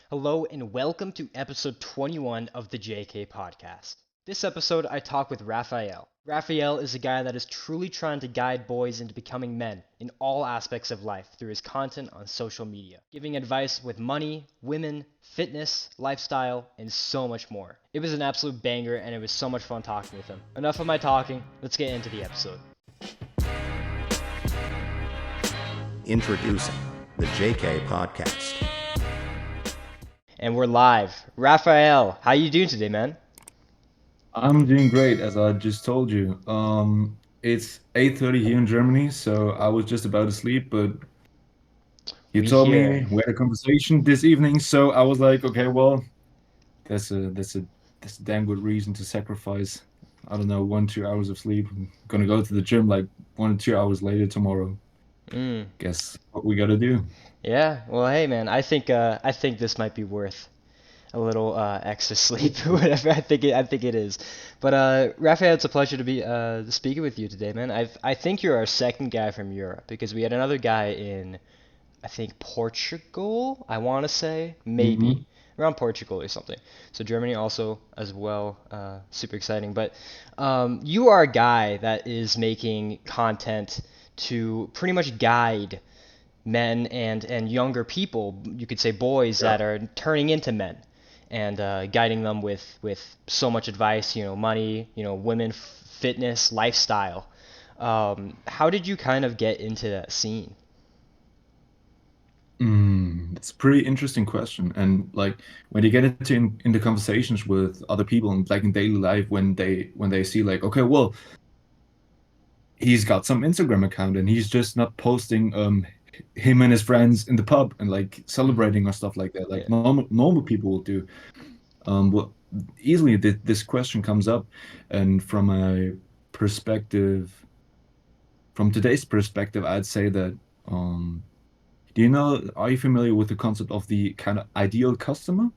Hello and welcome to episode 21 of the JK podcast. This episode, I talk with Raphael. Raphael is a guy that is truly trying to guide boys into becoming men in all aspects of life through his content on social media, giving advice with money, women, fitness, lifestyle, and so much more. It was an absolute banger and it was so much fun talking with him. Enough of my talking, let's get into the episode. Introducing the JK Podcast. And we're live. Raphael, how you doing today, man? I'm doing great, as I just told you. It's 8:30 here in Germany, so I was just about to sleep, but you We told me here. we had a conversation this evening, so I was like, okay, well, that's a damn good reason to sacrifice, I don't know, 1, 2 hours of sleep. I'm gonna go to the gym like 1 or 2 hours later tomorrow. Mm. Guess what we gotta do. Yeah, well, hey man, I think this might be worth a little extra sleep or whatever. I think it is. But Raphael, it's a pleasure to be speaking with you today, man. I think you're our second guy from Europe because we had another guy in I think Portugal, I want to say, maybe Hmm. around Portugal or something. So Germany also as well, super exciting. But you are a guy that is making content to pretty much guide men and younger people, you could say boys Yeah. that are turning into men, and guiding them with so much advice, money, women, fitness, lifestyle. How did you kind of get into that scene? It's a pretty interesting question. And like when you get into conversations with other people and like in daily life, when they see like, okay, well, he's got some Instagram account and he's just not posting him and his friends in the pub and like Hmm. celebrating or stuff like that, like Yeah. normal people will do. Well, easily this question comes up, and perspective, from today's perspective, I'd say that do you know, are you familiar with the concept of the kind of ideal customer?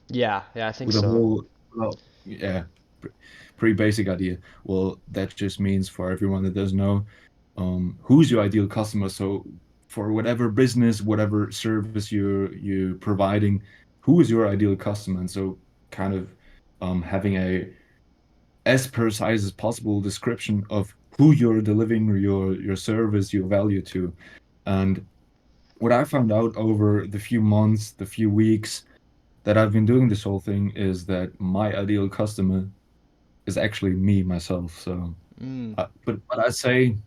Yeah, I think With a so. whole, well, yeah, pr- pretty basic idea. Well, that just means for everyone that doesn't know, who's your ideal customer. So for whatever business, whatever service you're providing, who is your ideal customer? And so kind of having a as precise as possible description of who you're delivering your service, your value to. And what I found out over the few months, the few weeks that I've been doing this whole thing is that my ideal customer is actually me myself. So, Mm. but I say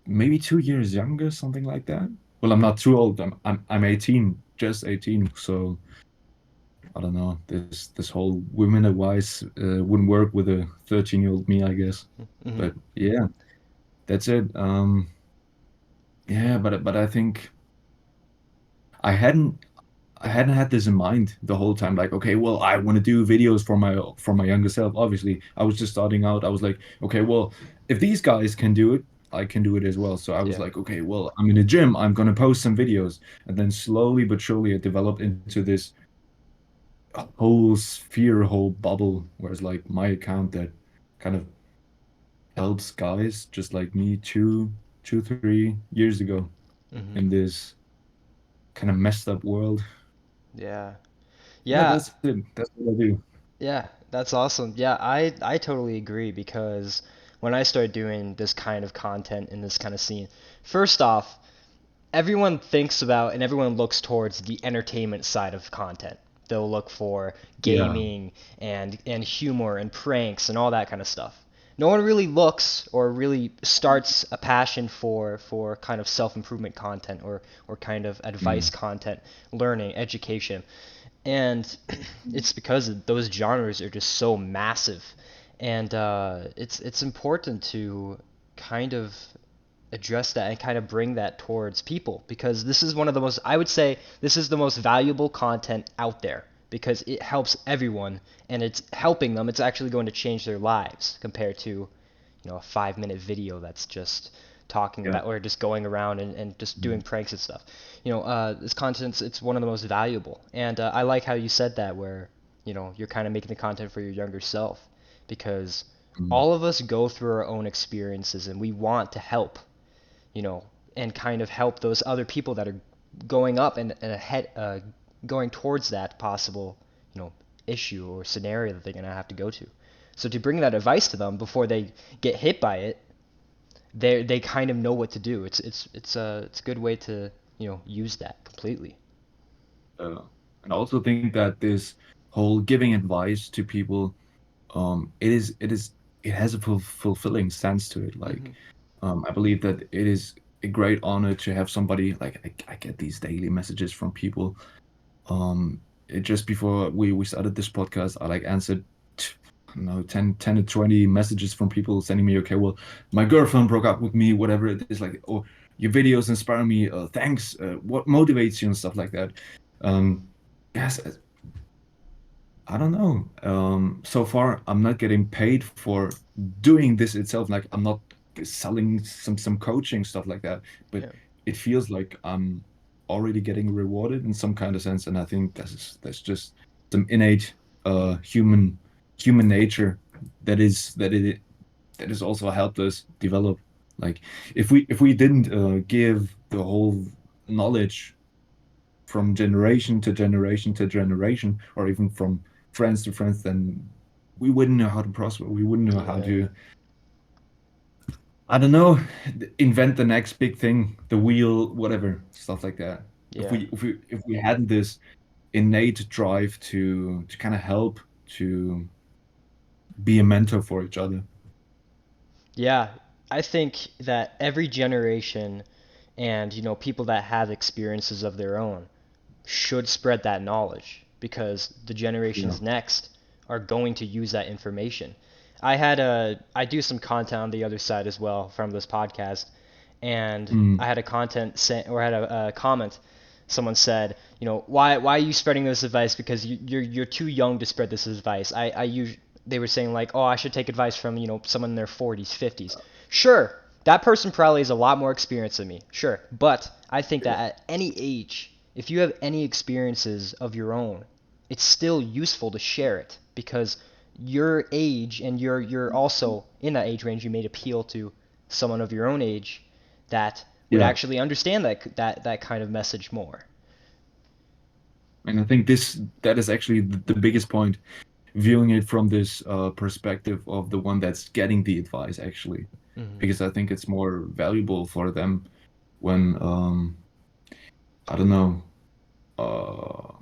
maybe 2 years younger, something like that. Well, I'm not too old. I'm 18, just 18. So I don't know. This whole women advice wouldn't work with a 13-year-old me, I guess. Hmm. But yeah, that's it. Yeah, but I think I hadn't I hadn't had this in mind the whole time. Like, okay, well, I want to do videos for my younger self. Obviously, I was just starting out. I was like, okay, well, if these guys can do it, I can do it as well. So I was Yeah. like, okay, well, I'm in the gym. I'm gonna post some videos, and then slowly but surely it developed into this whole sphere, whole bubble, where it's like my account that kind of helps guys just like me 3 years ago Hmm. in this kind of messed up world. Yeah. Yeah, Yeah. that's it. That's what I do. Yeah, that's awesome. Yeah, I totally agree because when I started doing this kind of content in this kind of scene, first off, everyone thinks about and everyone looks towards the entertainment side of content. They'll look for Yeah. gaming and humor and pranks and all that kind of stuff. No one really looks or really starts a passion for kind of self-improvement content or kind of advice Mm. content, learning, education. And it's because those genres are just so massive, and it's important to kind of address that and kind of bring that towards people because this is one of the most, I would say this is the most valuable content out there because it helps everyone and it's helping them. It's actually going to change their lives compared to, a 5 minute video that's just talking Yeah. about or just going around and just doing Mm. pranks and stuff. This content's it's one of the most valuable, and I like how you said that where you're kind of making the content for your younger self because Mm. all of us go through our own experiences and we want to help, you know, and kind of help those other people that are going up and ahead, going towards that possible, you know, issue or scenario that they're gonna have to go to. So to bring that advice to them before they get hit by it, they kind of know what to do. It's a good way to, you know, use that completely. Uh, and I also think that this whole giving advice to people, it has a fulfilling sense to it. Hmm. Like, I believe that it is a great honor to have somebody like I get these daily messages from people. Just before we started this podcast, I like answered, I don't know, 10 to 20 messages from people sending me, okay, well, my girlfriend broke up with me, whatever it is, like, oh, your videos inspire me. Thanks. What motivates you and stuff like that. Um, yes, I don't know. So far, I'm not getting paid for doing this itself. Like, I'm not selling some coaching stuff like that, but Yeah. it feels like I'm already getting rewarded in some kind of sense. And I think that's just some innate human nature that is also helped us develop. Like, if we didn't give the whole knowledge from generation to generation to generation, or even from friends to friends, then we wouldn't know how to prosper. We wouldn't know how Yeah. to, I don't know, invent the next big thing, the wheel, whatever, stuff like that. If Yeah. we hadn't this innate drive to kind of help, to be a mentor for each other. Yeah. I think that every generation and, you know, people that have experiences of their own should spread that knowledge because the Yeah. generations next are going to use that information. I do some content on the other side as well from this podcast, and I Mm, had a content sent or had a comment. Someone said, you know, why are you spreading this advice? Because you're too young to spread this advice. I use They were saying like, oh, I should take advice from, you know, someone in their 40s, 50s. Sure, that person probably has a lot more experience than me. Sure, but I think yeah. that at any age, if you have any experiences of your own, it's still useful to share it because your age and you're also in that age range. You may appeal to someone of your own age that would Yeah. actually understand that kind of message more. And I think that is actually the biggest point, viewing it from this perspective of the one that's getting the advice actually, Hmm. because I think it's more valuable for them when I don't know. Uh,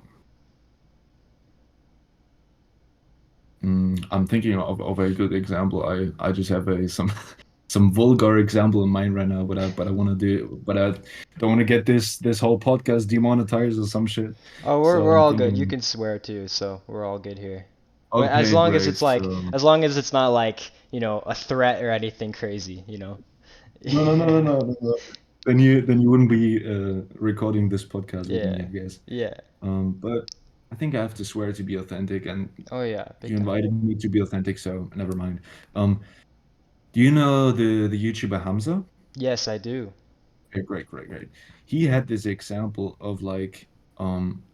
I'm thinking of a good example. I just have a some some vulgar example in mind right now, but I want to do, but I don't want to get this whole podcast demonetized or some shit. Oh, So we're I'm all good. You thinking, can swear too, so we're all good here. As okay, long as it's great. like, So as long as it's not like, you know, a threat or anything crazy, you know. no, no, no, no, Yeah. no, no, no. Then you wouldn't be recording this podcast with me, Yeah. I guess. Yeah. But I think I have to swear to be authentic, and Oh yeah, you big time. invited me to be authentic, so never mind. Um, do you know the YouTuber Hamza? Yes, I do. Okay, great, great, great. He had this example of like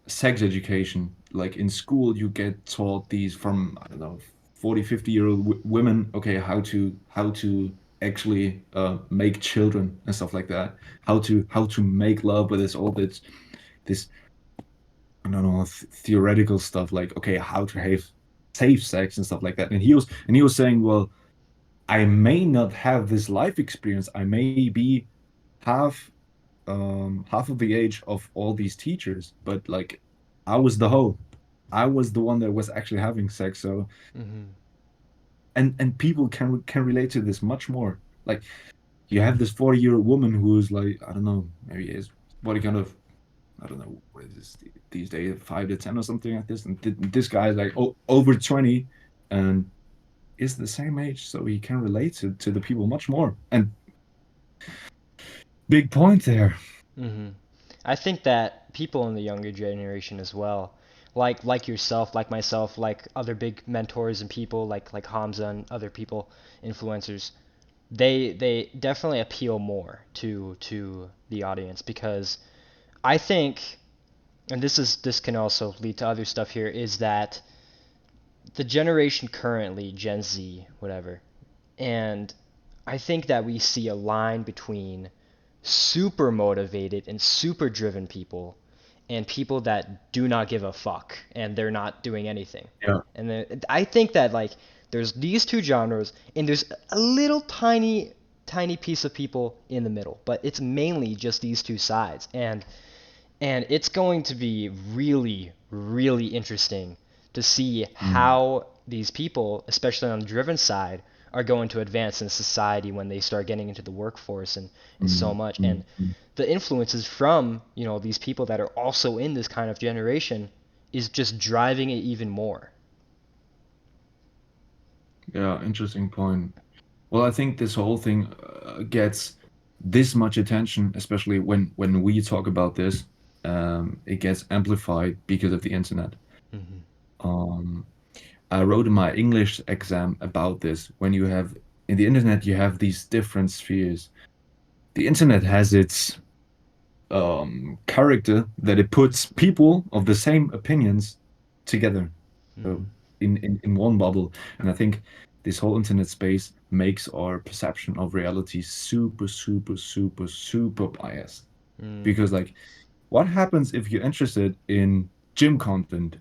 sex education. Like in school, you get taught these from, I don't know, 40, 50-year-old women, okay, how to actually make children and stuff like that. How to make love, but it's all this I don't know, theoretical stuff like, okay, how to have safe sex and stuff like that. And he was saying, well, I may not have this life experience. I may be half half of the age of all these teachers, but like I was the hoe. I was the one that was actually having sex. So Hmm. and people can relate to this much more. Like you have this 40-year-old woman who's like, I don't know, maybe is body kind of, I don't know what is this these days, 5 to 10 or something like this. And this guy is like over 20 and is the same age, so he can relate to the people much more. And big point there. Hmm. I think that people in the younger generation as well, like yourself, like myself, like other big mentors and people like Hamza and other people, influencers, they definitely appeal more to the audience because I think, and this can also lead to other stuff here, is that the generation currently, Gen Z, whatever, and I think that we see a line between super motivated and super driven people and people that do not give a fuck and they're not doing anything. Yeah. And then I think that like there's these two genres and there's a little tiny piece of people in the middle, but it's mainly just these two sides. And it's going to be really interesting to see Mm, how these people, especially on the driven side, are going to advance in society when they start getting into the workforce and so mm, much. mm, And mm. the influences from, these people that are also in this kind of generation is just driving it even more. Yeah, interesting point. Well, I think this whole thing gets this much attention, especially when we talk about this. It gets amplified because of the internet. Hmm. Um, I wrote in my English exam about this. When you have in the internet, you have these different spheres. The internet has its character that it puts people of the same opinions together, so Hmm. in one bubble. And I think this whole internet space makes our perception of reality super biased. Mm. Because like, what happens if you're interested in gym content,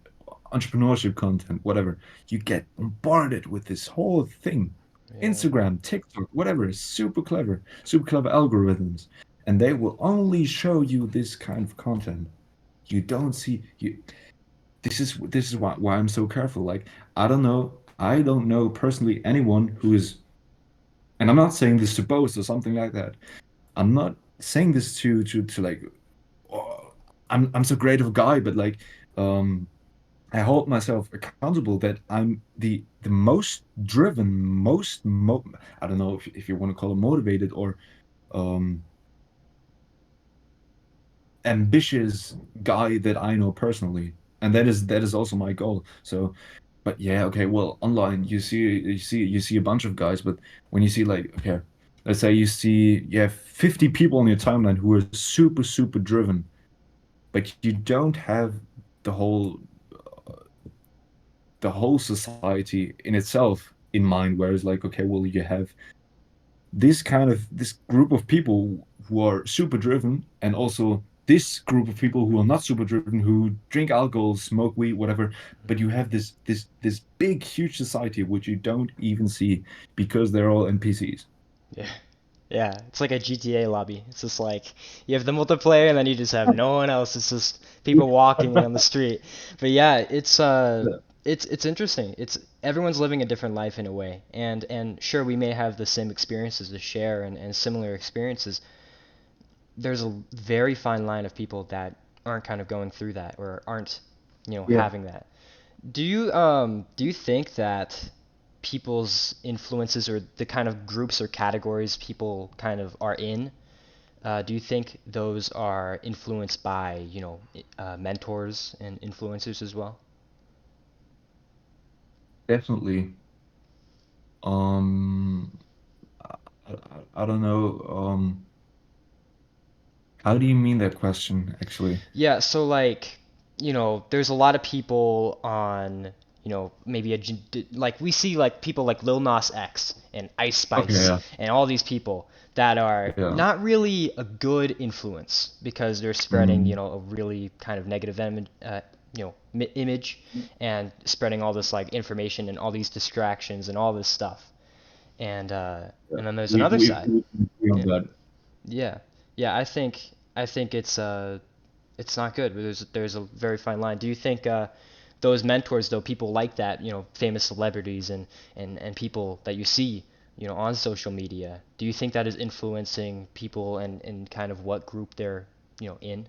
entrepreneurship content, whatever? You get bombarded with this whole thing. Yeah. Instagram, TikTok, whatever, is super clever algorithms. And they will only show you this kind of content. You don't see you this is why I'm so careful. Like, I don't know personally anyone who is, and I'm not saying this to boast or something like that. I'm not saying this to like, oh, I'm so great of a guy, but like, um, I hold myself accountable that I'm the most driven, I don't know if you want to call it motivated or um ambitious guy that I know personally, and that is also my goal. So, but yeah, okay, well, online you see a bunch of guys, but when you see like, okay, let's say you have 50 people on your timeline who are super driven, but you don't have the whole society in itself in mind. Whereas like, okay, well, you have this group of people who are super driven, and also this group of people who are not super driven, who drink alcohol, smoke weed, whatever. But you have this big huge society which you don't even see because they're all NPCs. Yeah. Yeah, it's like a GTA lobby. It's just like you have the multiplayer and then you just have no one else. It's just people walking on the street. But yeah, Yeah. it's interesting. It's everyone's living a different life in a way. And sure we may have the same experiences to share and similar experiences. There's a very fine line of people that aren't kind of going through that or aren't, Yeah, having that. Do you think that people's influences or the kind of groups or categories people kind of are in, do you think those are influenced by, mentors and influencers as well? definitely. Um, I don't know. How do you mean that question, actually? Yeah, so like, there's a lot of people on, maybe like we see like people like Lil Nas X and Ice Okay, Spice yeah, and all these people that are yeah. not really a good influence because they're spreading, Mm, a really kind of negative image and spreading all this like information and all these distractions and all this stuff. And uh, yeah. and then there's We another we side. we agree on Yeah. that. Yeah. Yeah, I think it's not good. But there's a very fine line. Do you think those mentors, though, people like that, famous celebrities and people that you see, on social media, do you think that is influencing people and kind of what group they're, in?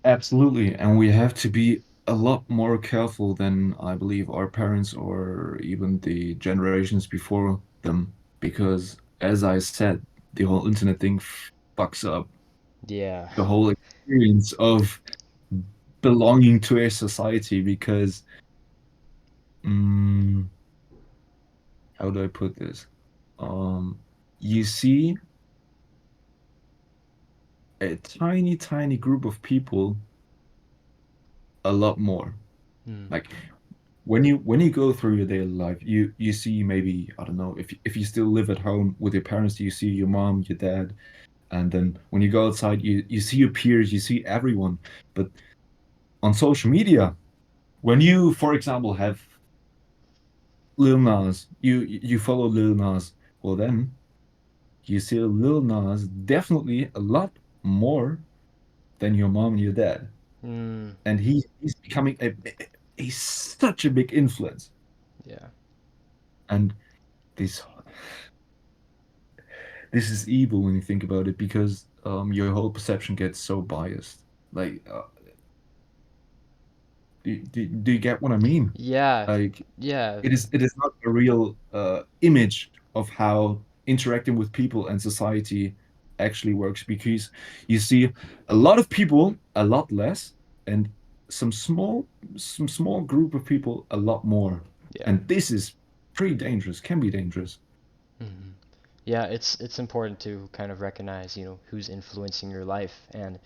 Absolutely, and we have to be a lot more careful than I believe our parents or even the generations before them, because as I said, the whole internet thing fucks up Yeah. the whole experience of belonging to a society because, mm, how do I put this? Um, you see a tiny group of people a lot more. Hmm. Like, when you go through your daily life, you see maybe, I don't know, if you still live at home with your parents, you see your mom, your dad, And then when you go outside, you see your peers, you see everyone. But on social media, when you, for example, have Lil Nas, you follow Lil Nas, well then you see Lil Nas definitely a lot more than your mom and your dad, Mm, and he's becoming he's such a big influence. yeah. And this this is evil when you think about it, because your whole perception gets so biased. Like, do you get what I mean? Yeah. Like, Yeah. it is not a real image of how interacting with people and society actually works, because you see a lot of people a lot less, and some small group of people a lot more, Yeah. and this is pretty dangerous, can be dangerous. Hmm. Yeah, it's important to kind of recognize, who's influencing your life, and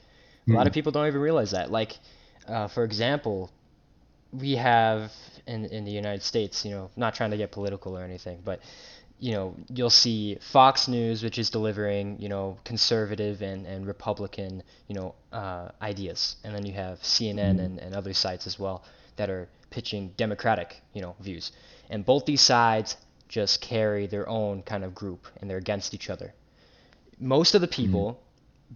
a lot of Mm, people don't even realize that. Like, for example, we have in the United States, not trying to get political or anything, but you'll see Fox News, which is delivering, conservative and Republican, ideas. And then you have CNN mm, and other sites as well that are pitching Democratic, views. And both these sides just carry their own kind of group and they're against each other. Most of the mm. people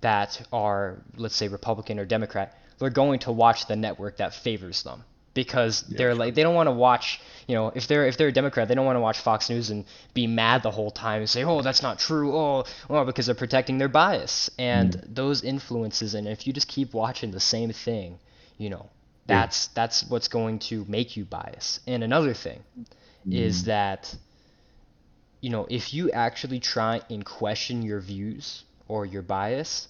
that are, let's say, Republican or Democrat, they're going to watch the network that favors them because Yeah, they're like sure. they don't want to watch, if they're a Democrat, they don't want to watch Fox News and be mad the whole time and say, oh, that's not true, oh, well, because they're protecting their bias and Mm. those influences. And if you just keep watching the same thing, you know, Yeah. that's what's going to make you bias. And another thing is Mm. that if you actually try and question your views or your bias,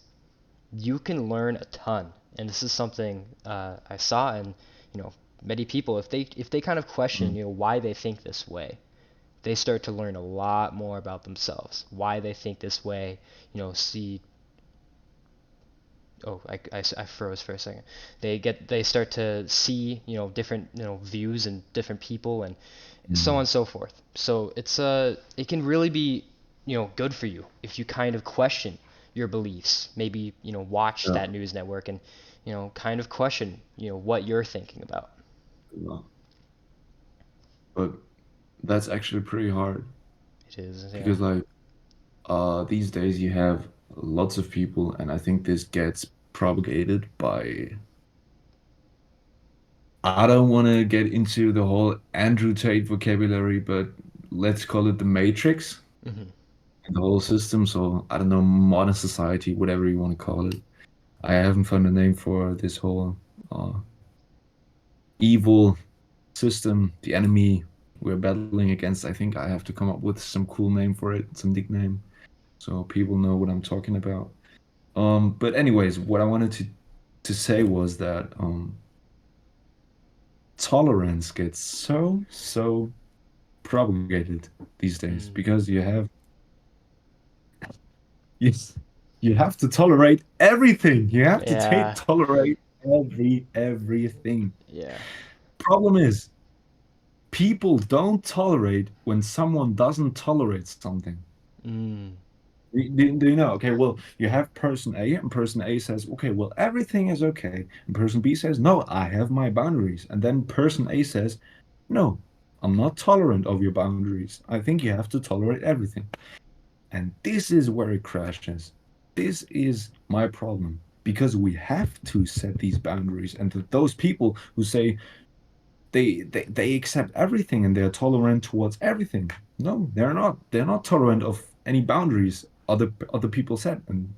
you can learn a ton. And this is something I saw in, many people. If they kind of question, Mm. why they think this way, they start to learn a lot more about themselves, why they think this way. See, oh, I froze for a second. They start to see, different, views and different people and so on Mm. and so forth. So it can really be, good for you if you kind of question your beliefs. Maybe, watch Yeah. that news network and, kind of question, what you're thinking about. Yeah. But that's actually pretty hard, It is, yeah. because like these days you have lots of people, and I think this gets propagated by, I don't want to get into the whole Andrew Tate vocabulary, but let's call it the Matrix, Hmm. the whole system. So I don't know, modern society, whatever you want to call it. I haven't found a name for this whole uh, evil system, the enemy we're battling against. I think I have to come up with some cool name for it, some nickname, so people know what I'm talking about. But anyways, what I wanted to say was that tolerance gets so propagated these days, Mm. because yes, you have to tolerate everything. You have to Yeah, tolerate everything. yeah. Problem is, people don't tolerate when someone doesn't tolerate something. Mm. Do you know? Okay, well, you have person A, and person A says, okay, well, everything is okay. And person B says, no, I have my boundaries. And then person A says, no, I'm not tolerant of your boundaries. I think you have to tolerate everything. And this is where it crashes. This is my problem, because we have to set these boundaries. And to those people who say they accept everything and they're tolerant towards everything. No, they're not. They're not tolerant of any boundaries other people set. And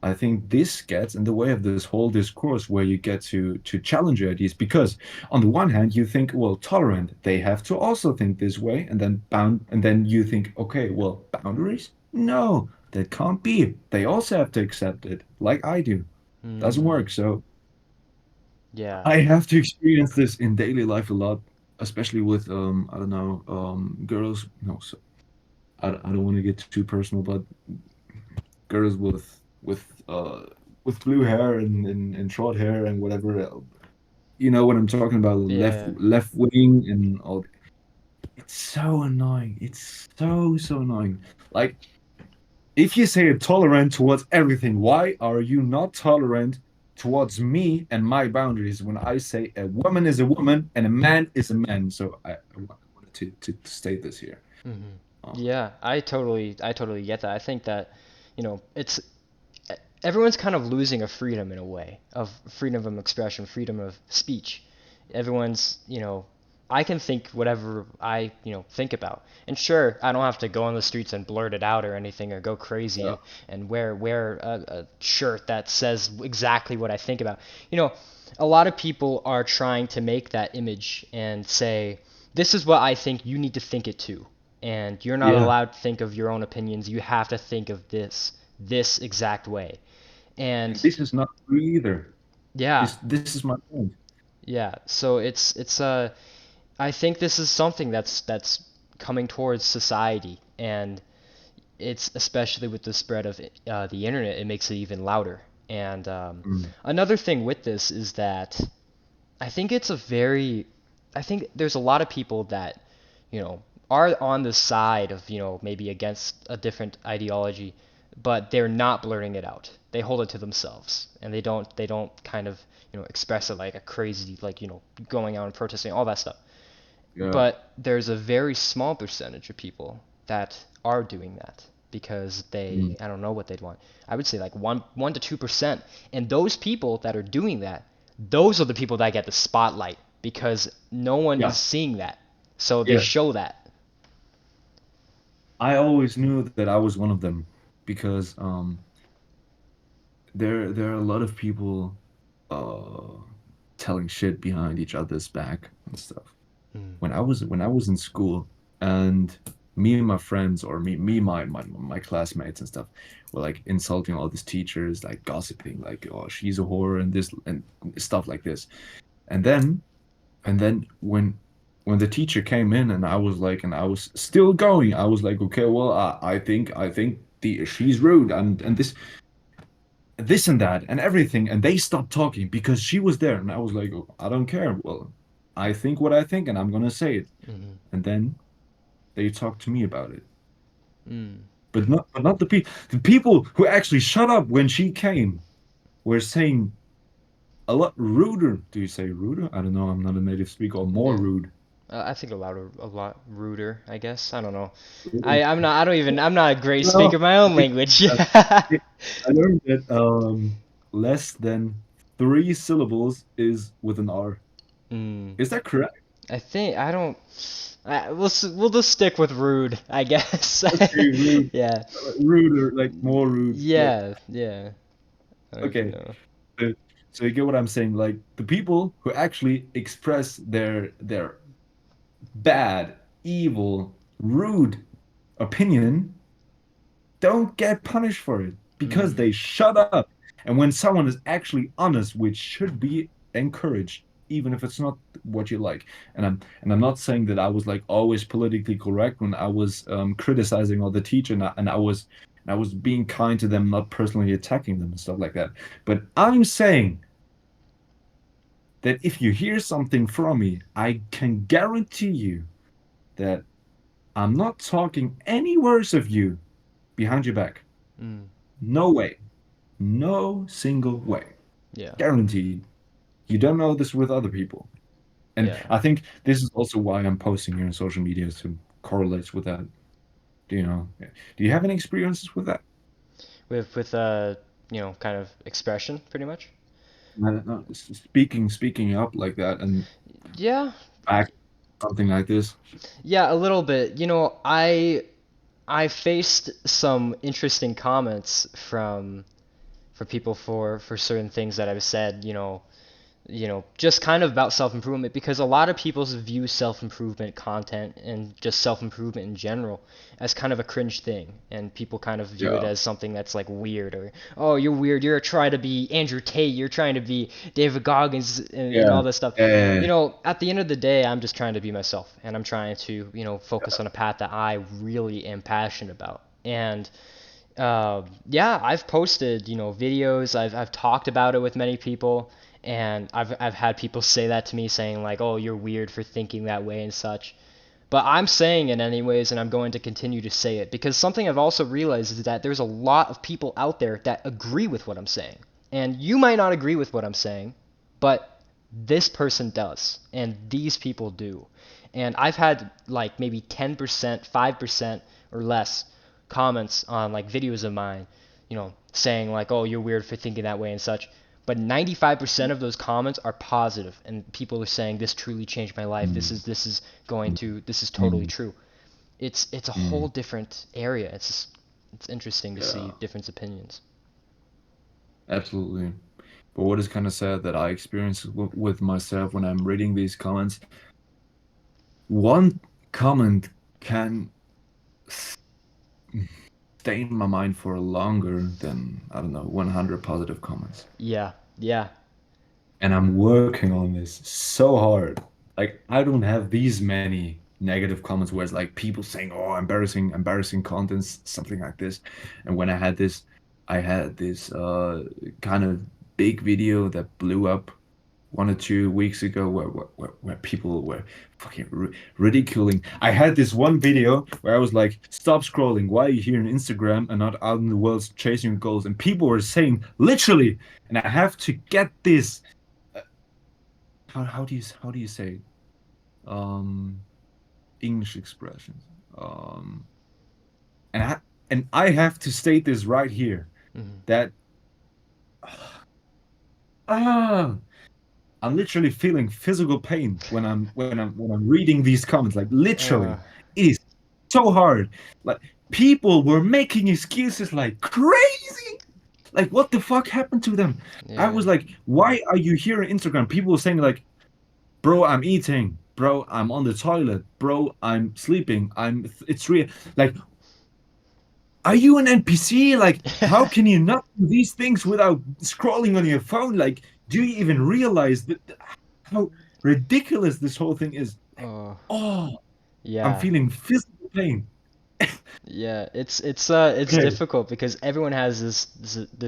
I think this gets in the way of this whole discourse, where you get to challenge your ideas, because on the one hand you think, well, tolerant, they have to also think this way, and then and then you think, okay, well, boundaries? No, that can't be. They also have to accept it, like I do. Doesn't work. Mm. So Yeah. I have to experience this in daily life a lot, especially with I don't know, girls. No, so I don't want to get too personal, but girls with blue hair and short hair and whatever. You know what I'm talking about? Yeah. Left wing and all. It's so annoying. It's so annoying. Like, if you say you're tolerant towards everything, why are you not tolerant towards me and my boundaries when I say a woman is a woman and a man is a man? So I wanted to state this here. Hmm. Um, Yeah, I totally get that. I think that, it's everyone's kind of losing a freedom in a way of freedom of expression, freedom of speech. Everyone's, I can think whatever I, think about. And sure, I don't have to go on the streets and blurt it out or anything or go crazy yeah, and wear a shirt that says exactly what I think about. You know, a lot of people are trying to make that image and say, this is what I think, you need to think it too. And you're not yeah. allowed to think of your own opinions. You have to think of this exact way. And And this is not true either. yeah, This is my point. yeah. So it's I think this is something that's coming towards society, and it's especially with the spread of the internet, it makes it even louder. And Mm, another thing with this is that I think it's a very, I think there's a lot of people that, you know, are on the side of, maybe against a different ideology, but they're not blurting it out. They hold it to themselves, and they don't kind of, express it like a crazy, like, going out and protesting, all that stuff. yeah. But there's a very small percentage of people that are doing that because Mm, I don't know what they'd want. I would say like 1 to 2%. And those people that are doing that, those are the people that get the spotlight because no one is yeah. seeing that. So they Yeah. show that. I always knew that I was one of them because there are a lot of people uh telling shit behind each other's back and stuff. Mm, When I was in school and me and my friends or my classmates and stuff were like insulting all these teachers, like gossiping, like, oh, she's a whore and this and stuff like this. And then when the teacher came in and I was still going, I was like, okay, well, I think she's rude and this and that and everything, and they stopped talking because she was there, and I was like, oh, I don't care. Well, I think what I think, and I'm gonna say it. mm, And then they talked to me about it, mm. but not the people who actually shut up when she came were saying a lot ruder. Do you say ruder? I don't know. I'm not a native speaker. Or more Yeah. rude. I think a lot ruder, I guess. I don't know. Ruder. I'm not a great speaker No, of my own I language. I learned that less than three syllables is with an R. Mm. Is that correct? I think I don't. We'll just stick with rude, I guess. Okay, rude, Yeah. ruder, like more rude. Like, Yeah, yeah. I don't even okay, know. so, so you get what I'm saying? Like the people who actually express their bad, evil, rude opinion don't get punished for it because Mm, they shut up. And when someone is actually honest, which should be encouraged, even if it's not what you like. And I'm not saying that I was like always politically correct when I was criticizing all the teacher and I was being kind to them, not personally attacking them and stuff like that. But I'm saying that if you hear something from me, I can guarantee you that I'm not talking any worse of you behind your back. mm, No way. No single way. yeah, Guaranteed. You don't know this with other people. And yeah. I think this is also why I'm posting here on social media to correlate with that. Do you have any experiences with that? With kind of expression, pretty much. I don't know, speaking up like that and Yeah, back something like this. yeah, a little bit. I faced some interesting comments for people for certain things that I've said, just kind of about self-improvement because a lot of people view self-improvement content and just self-improvement in general as kind of a cringe thing, and people kind of view it Yeah. as something that's like weird or, oh, you're weird, you're trying to be Andrew Tate, you're trying to be David Goggins and Yeah. all this stuff. Yeah. At the end of the day, I'm just trying to be myself, and I'm trying to, focus on a path that I really am passionate about. And yeah, I've posted, videos. I've talked about it with many people, and I've had people say that to me, saying like, "Oh, you're weird for thinking that way and such." But I'm saying it anyways, and I'm going to continue to say it because something I've also realized is that there's a lot of people out there that agree with what I'm saying. And you might not agree with what I'm saying, but this person does, and these people do. And I've had like maybe 10%, 5% or less comments on like videos of mine, saying like, "Oh, you're weird for thinking that way" and such. But 95% of those comments are positive, and people are saying this truly changed my life. This Mm, is this is going to this is totally mm, true. It's a whole mm. different area. It's interesting to see Yeah, different opinions. absolutely. But what is kind of sad that I experience with myself when I'm reading these comments, one comment can s- stay in my mind for longer than, I don't know, 100 positive comments. Yeah, yeah. And I'm working on this so hard. Like, I don't have these many negative comments where it's like people saying, "Oh, embarrassing contents," something like this. And when I had this kind of big video that blew up 1 or 2 weeks ago where people were fucking ridiculing. I had this one video where I was like, "Stop scrolling. Why are you here on Instagram and not out in the world chasing your goals?" And people were saying literally, and I have to get this. How do you say um English expressions? Um, and I have to state this right here Hmm. that ah I'm literally feeling physical pain when I'm reading these comments. Like Uh, literally, it is so hard. Like people were making excuses like crazy. Like what the fuck happened to them? I yeah. was like, why are you here on Instagram? People were saying like, bro, I'm eating. Bro, I'm on the toilet. Bro, I'm sleeping. It's real. Like, are you an NPC? Like, how can you not do these things without scrolling on your phone? Like, do you even realize that how ridiculous this whole thing is? Oh, Oh, I'm yeah. feeling physical pain. Yeah, it's Okay. difficult because everyone has this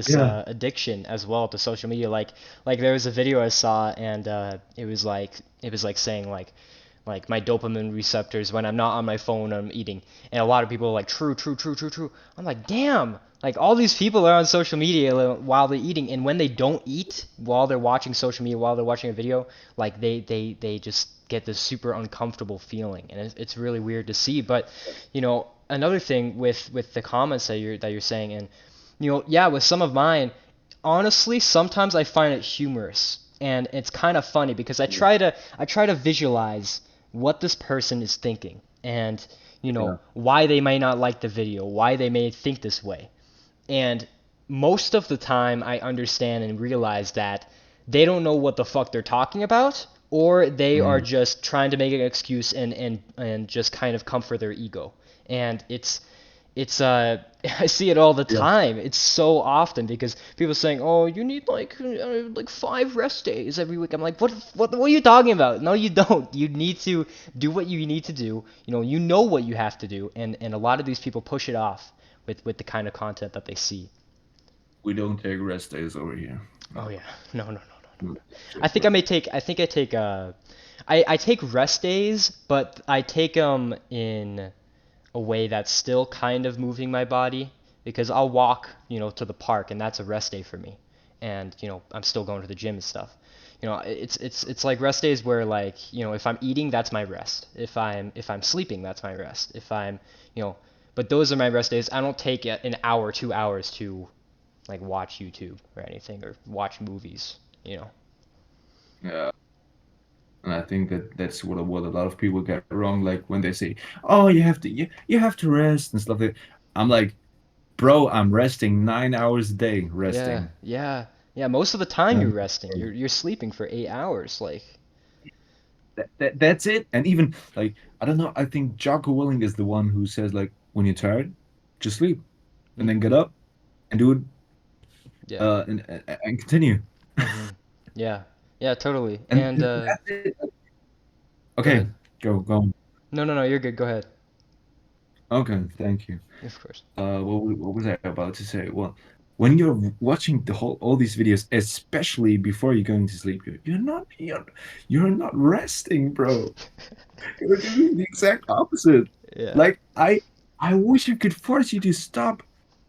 Yeah. addiction as well to social media. Like there was a video I saw and it was like saying like my dopamine receptors when I'm not on my phone I'm eating. And a lot of people are like true, true, true, true, true. I'm like, "Damn." Like all these people are on social media while they're eating and when they don't eat while they're watching social media while they're watching a video, like they just get this super uncomfortable feeling and it's really weird to see. But another thing with the comments that you're saying, and yeah, with some of mine, honestly, sometimes I find it humorous, and it's kind of funny because I try to visualize what this person is thinking, and Yeah. why they may not like the video, why they may think this way. And most of the time, I understand and realize that they don't know what the fuck they're talking about, or they are Mm. just trying to make an excuse and just kind of comfort their ego. And it's I see it all the Yeah. time. It's so often because people saying, "Oh, you need like 5 rest days every week." I'm like, what are you talking about? No, you don't. You need to do what you need to do. You know what you have to do, and a lot of these people push it off with the kind of content that they see. We don't take rest days over here. Oh No. yeah. No, no, no, no, no. No, I just think I rest. may take I think I take rest days, but I take them in a way that's still kind of moving my body because I'll walk, to the park and that's a rest day for me. And, I'm still going to the gym and stuff. It's like rest days where like, if I'm eating, that's my rest. If I'm sleeping, that's my rest. If I'm, you know, but those are my rest days. I don't take an hour, 2 hours to like watch YouTube or anything or watch movies. Yeah. And I think that that's what a lot of people get wrong. Like when they say, "Oh, you have to rest and stuff." I'm like, bro, I'm resting 9 hours a day, Yeah, resting. yeah, yeah. Most of the time you're And resting. You're sleeping for 8 hours. Like, that's it. And even like, I don't know. I think Jocko Willing is the one who says like, when you're tired, just sleep and then hmm get up and do it yeah, and continue. hmm yeah, yeah, totally. And And that's it. go Okay, ahead. go on. No, no, no. You're good. Go ahead. Okay, thank you. Of course. What was I about to say? Well, when you're watching all these videos, especially before you're going to sleep, you're not resting, bro. You're doing the exact opposite. Yeah. Like I wish I could force you to stop.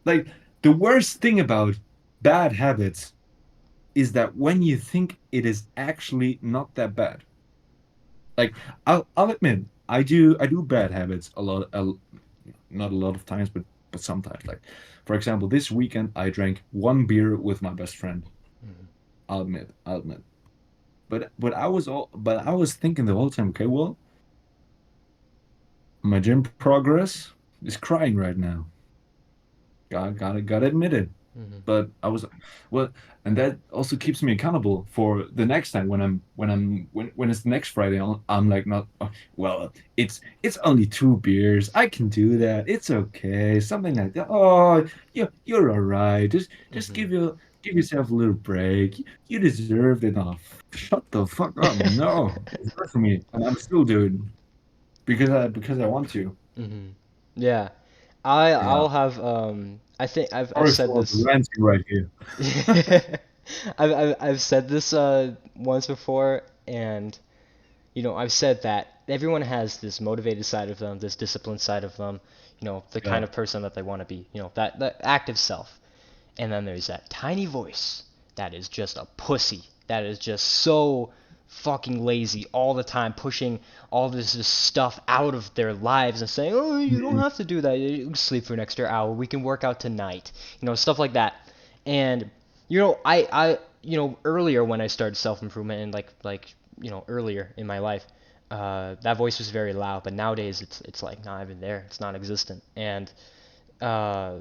Like the worst thing about bad habits is that when you think it is actually not that bad. Like I'll admit I do bad habits a lot, not a lot of times, but sometimes. Like for example, this weekend I drank one beer with my best friend. Mhm. I'll admit. But I was thinking the whole time, okay, well, my gym progress is crying right now. Gotta admit it. Mhm. But I was well, and that also keeps me accountable for the next time when it's the next Friday. I'm like not well. It's only two beers. I can do that. It's okay. Something like that. Oh, you're all right. Just Mhm. give yourself a little break. You deserved it. Oh, shut the fuck up. No, it's not for me, and I'm still doing because I want to. Mhm. Yeah. I'll Yeah. have I think I've Sorry said for this. ranting right here. I've said this once before, and I've said that everyone has this motivated side of them, this disciplined side of them, the kind Yeah. of person that they want to be, that active self. And then there's that tiny voice that is just a pussy, that is just so fucking lazy all the time, pushing all this stuff out of their lives and saying, "Oh, you don't Mhm. have to do that. You can sleep for an extra hour. We can work out tonight." Stuff like that. And earlier when I started self-improvement and earlier in my life, that voice was very loud, but nowadays it's like not even there. It's non-existent. And uh,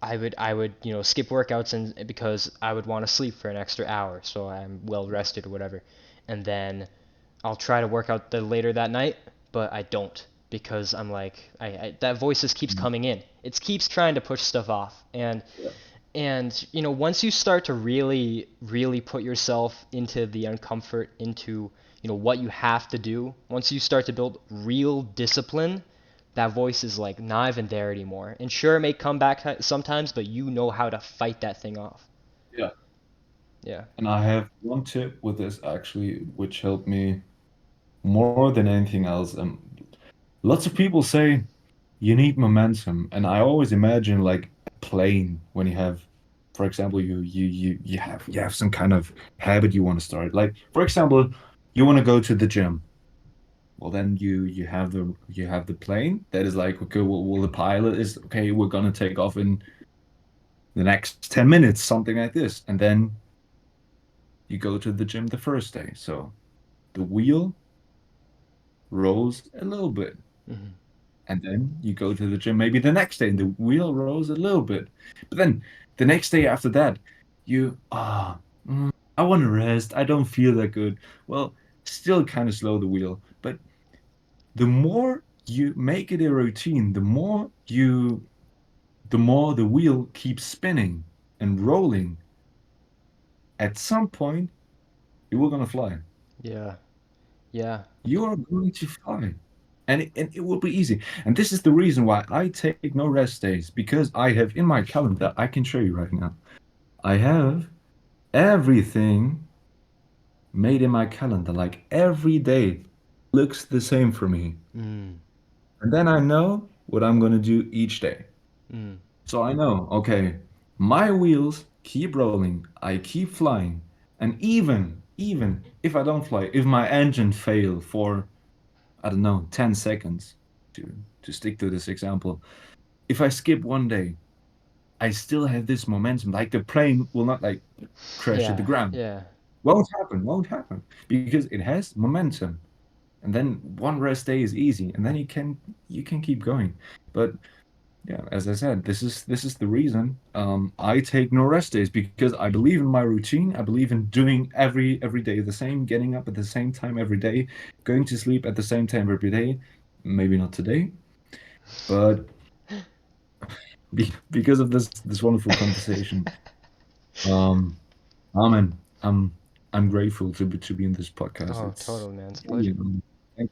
I would skip workouts and because I would want to sleep for an extra hour so I'm well rested or whatever, and then I'll try to work out later that night, but I don't because I'm like that voice just keeps coming in. It keeps trying to push stuff off, and once you start to really really put yourself into the uncomfort, into what you have to do, once you start to build real discipline, that voice is like not even there anymore. And sure, it may come back sometimes, but you know how to fight that thing off. Yeah. Yeah. And I have one tip with this actually, which helped me more than anything else. Lots of people say you need momentum, and I always imagine like a plane when you have, for example, you have some kind of habit you want to start. Like for example, you want to go to the gym. Well, then you have the plane that is like okay, well the pilot is okay. We're gonna take off in the next 10 minutes, something like this, and then you go to the gym the first day. So the wheel rolls a little bit. Hmm. And then you go to the gym maybe the next day and the wheel rolls a little bit. But then the next day after that, I want to rest. I don't feel that good. Well, still kind of slow the wheel. But the more you make it a routine, the more the wheel keeps spinning and rolling. At some point, you are gonna fly. Yeah. Yeah. You are going to fly. And it will be easy. And this is the reason why I take no rest days because I have in my calendar, I can show you right now. I have everything made in my calendar. Like every day looks the same for me. Mm. And then I know what I'm going to do each day. Mm. So I know, okay, my wheels keep rolling, I keep flying. And even if I don't fly, if my engine fail for I don't know, 10 seconds to to stick to this example. If I skip one day, I still have this momentum. Like the plane will not like crash at the Yeah. ground. Yeah. Won't happen because it has momentum. And then one rest day is easy, and then you can keep going. But yeah, as I said, this is the reason I take no rest days because I believe in my routine. I believe in doing every day the same, getting up at the same time every day, going to sleep at the same time every day. Maybe not today, but because of this wonderful conversation, um, Amen. I'm grateful to be in this podcast. Oh, It's totally, man. It's a really, pleasure. thank-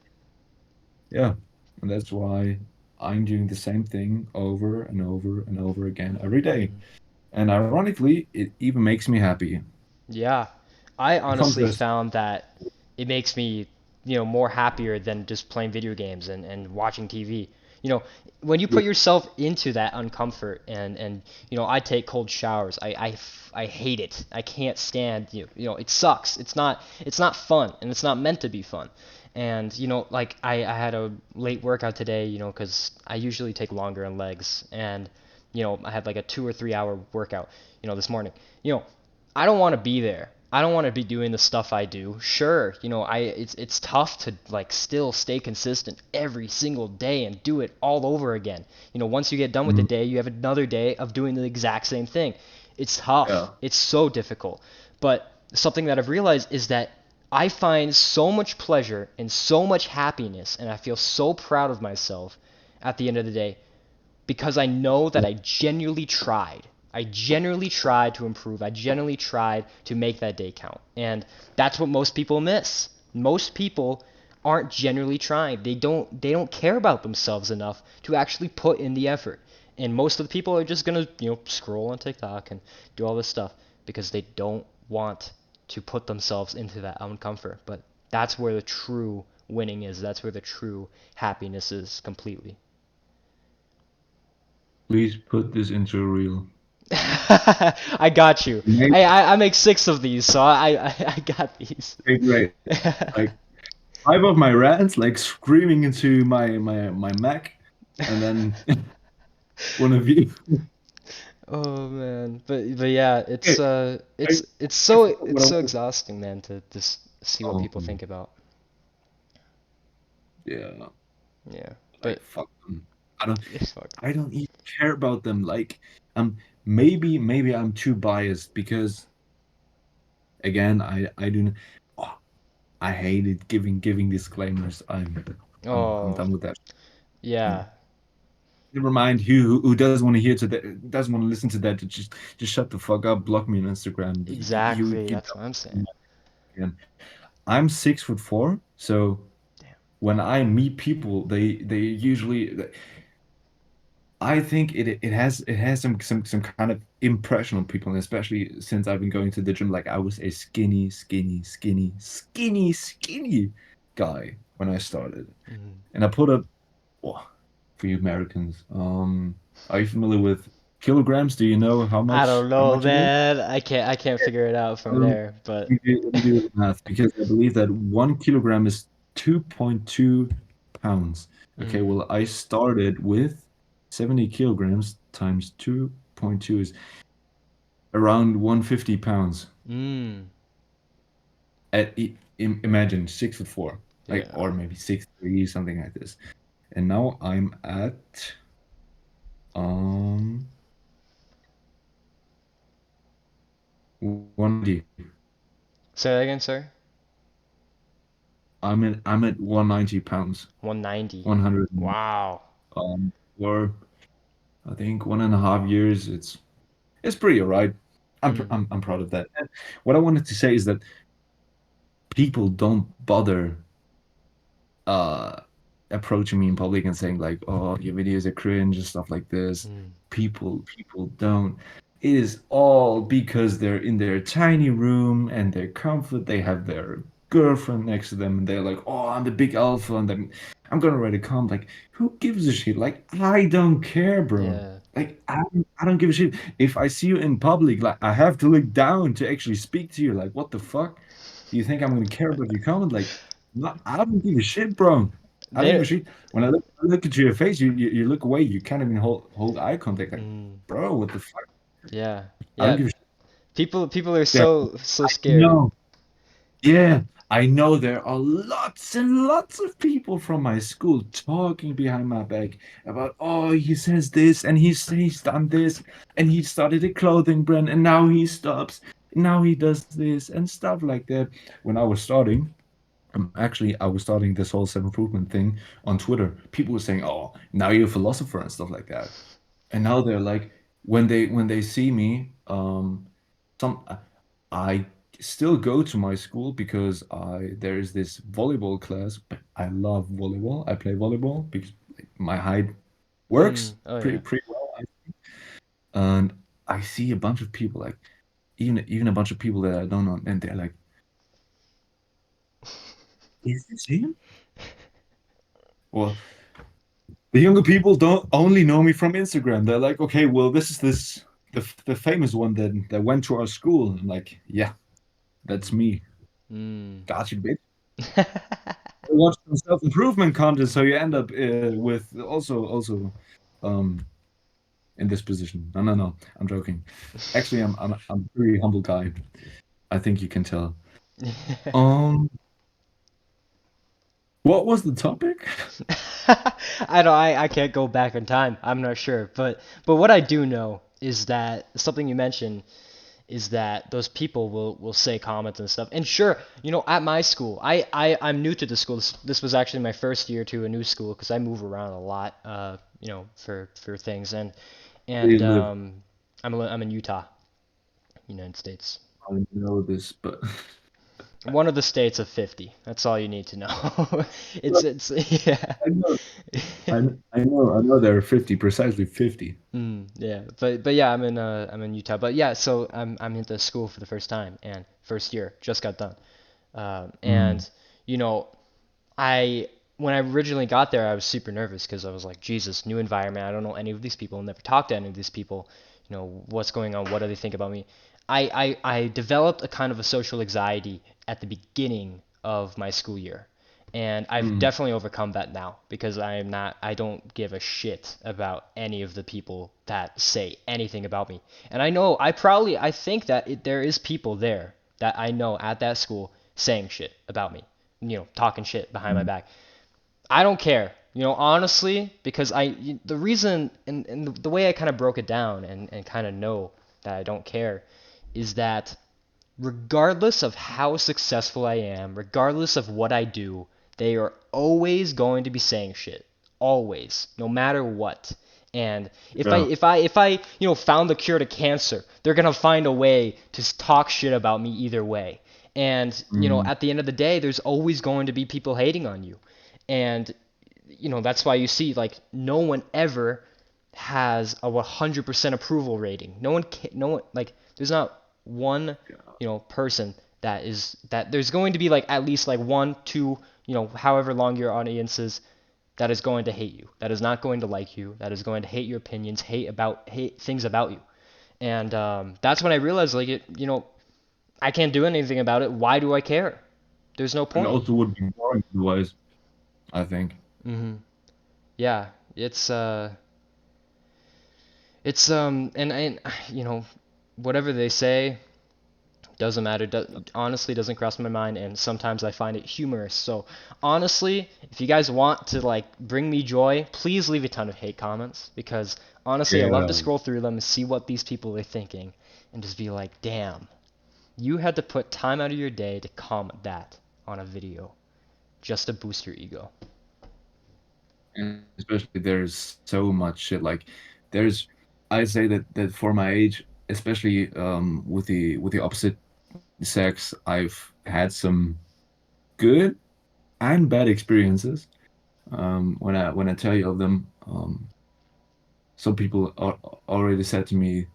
yeah, and that's why I'm doing the same thing over and over and over again every day. Mm. And ironically, it even makes me happy. Yeah. I It comes honestly as found that it makes me, more happier than just playing video games and watching TV. You know, when you put yourself into that uncomfort and I take cold showers. I hate it. I can't stand, it sucks. It's not fun and it's not meant to be fun. And like I had a late workout today, 'cause I usually take longer in legs and I had like a 2 or 3 hour workout, this morning. You know, I don't want to be there. I don't want to be doing the stuff I do. Sure, it's tough to like still stay consistent every single day and do it all over again. Once you get done with the Mhm. day, you have another day of doing the exact same thing. It's Yeah. tough. It's so difficult. But something that I've realized is that I find so much pleasure and so much happiness and I feel so proud of myself at the end of the day because I know that I genuinely tried. I genuinely tried to improve. I genuinely tried to make that day count. And that's what most people miss. Most people aren't genuinely trying. They don't care about themselves enough to actually put in the effort. And most of the people are just going to, scroll on TikTok and do all this stuff because they don't want to put themselves into that uncomfort. But that's where the true winning is. That's where the true happiness is completely. Please put this into a reel. I got you. Maybe I make 6 of these, so I got these. great. Like 5 of my rants, like screaming into my Mac, and then one of you. Oh man, but yeah, Okay, it's uh, I, it's it's I so forgot what it's I so was. exhausting, man, to just see what people Um, think about. yeah, Yeah, like but fuck them. I don't. it's fuck. I don't even care about them. Like, maybe I'm too biased because again, I do. Oh, I hated giving disclaimers. I'm Oh done with that. And yeah, never mind who doesn't want to hear to that, doesn't want to listen to that. Just shut the fuck up. Block me on Instagram. exactly. You That's what I'm saying. don't. Again. I'm 6'4", so Damn. when I meet people, they usually. I think it has some kind of impression on people, and especially since I've been going to the gym. Like I was a skinny guy when I started, Mhm. and I put up. Oh, for you Americans, are you familiar with kilograms? Do you know how I much don't how know, much it is? man. I can't figure it out from Um, there, but let me do the math because I believe that 1 kilogram is 2.2 pounds. Okay, mm, well, I started with 70 kilograms times 2.2 is around 150 pounds. mm, Imagine 6'4", like yeah. or maybe 6'3", something like this. And now I'm at um 190. Say that again, sir. I'm at 190 pounds. 190. 100 Wow. for I think 1.5 years. It's pretty alright. Mm, I'm proud of that. And what I wanted to say is that people don't bother uh approaching me in public and saying like, "Oh, your videos are cringe" and stuff like this. mm, People don't. It is all because they're in their tiny room and they're comfort. They have their girlfriend next to them and they're like, "Oh, I'm the big alpha and I'm gonna write a comment." Like, who gives a shit? Like, I don't care, bro. yeah. Like, I don't give a shit. If I see you in public, like, I have to look down to actually speak to you. Like, what the fuck? Do you think I'm gonna care about your comment? Like, no, I don't give a shit, bro. I don't give a They. shit. When I look at your face, you look away. You can't even hold eye contact. Like, Mm, bro, what the fuck? yeah. I don't Yeah. give a shit. People are There, so I scared. know. Yeah, I know there are lots and lots of people from my school talking behind my back about, oh, he says this and he's done this and he started a clothing brand and now he stops. Now he does this and stuff like that. When I was starting, I was starting this whole self-improvement thing on Twitter. People were saying, "Oh, now you're a philosopher" and stuff like that. And now they're like, when they see me, some I still go to my school because I there is this volleyball class. I love volleyball. I play volleyball because my height works Oh pretty yeah. pretty well. And I see a bunch of people like even a bunch of people that I don't know, and they're like, "Is this him?" Well, the younger people don't only know me from Instagram. They're like, "Okay, well, this is the famous one that went to our school." I'm like, "Yeah, that's me. Mm. Got you, bitch." Watch some self-improvement content, so you end up with also um in this position. No, no, no. I'm joking. Actually, I'm a pretty humble guy. I think you can tell. Um, what was the topic? I can't go back in time. I'm not sure, but what I do know is that something you mentioned is that those people will say comments and stuff. And sure, at my school, I'm new to the school. This was actually my first year to a new school because I move around a lot, for things. And Where you and live? I'm in Utah, United States. I know this, but One of the states of 50. That's all you need to know. It's yeah. I know, I know there are 50, precisely 50. Yeah, but yeah, I'm in Utah. But yeah, so I'm into school for the first time and first year just got done. Mm, And you know, I when I originally got there, I was super nervous because I was like, Jesus, new environment. I don't know any of these people. Never talked to any of these people. What's going on? What do they think about me? I developed a kind of a social anxiety at the beginning of my school year. And I've mm, definitely overcome that now because I don't give a shit about any of the people that say anything about me. And I think that there is people there that I know at that school saying shit about me, talking shit behind my mm. back. I don't care, honestly, because the reason and the way I kind of broke it down and kind of know that I don't care is that regardless of how successful I am, regardless of what I do, they are always going to be saying shit. Always, no matter what. And Yeah. if I found the cure to cancer, they're gonna find a way to talk shit about me either way. And Mm, at the end of the day, there's always going to be people hating on you. And that's why you see like no one ever has a 100% approval rating. No one like there's not one person that there's going to be like at least like one, two, however long your audience is that is going to hate you. That is not going to like you. That is going to hate your opinions, hate things about you. And that's when I realized like I can't do anything about it. Why do I care? There's no and point. also would be boring otherwise, I think. hmm Yeah, and whatever they say doesn't matter. Honestly, doesn't cross my mind, and sometimes I find it humorous. So honestly, if you guys want to like bring me joy, please leave a ton of hate comments because honestly, I love to Yeah. scroll through them and see what these people are thinking, and just be like, damn, you had to put time out of your day to comment that on a video just to boost your ego. And especially there's so much shit. Like there's I say that for my age, especially with the opposite sex, I've had some good and bad experiences. When I tell you of them, some people already said to me,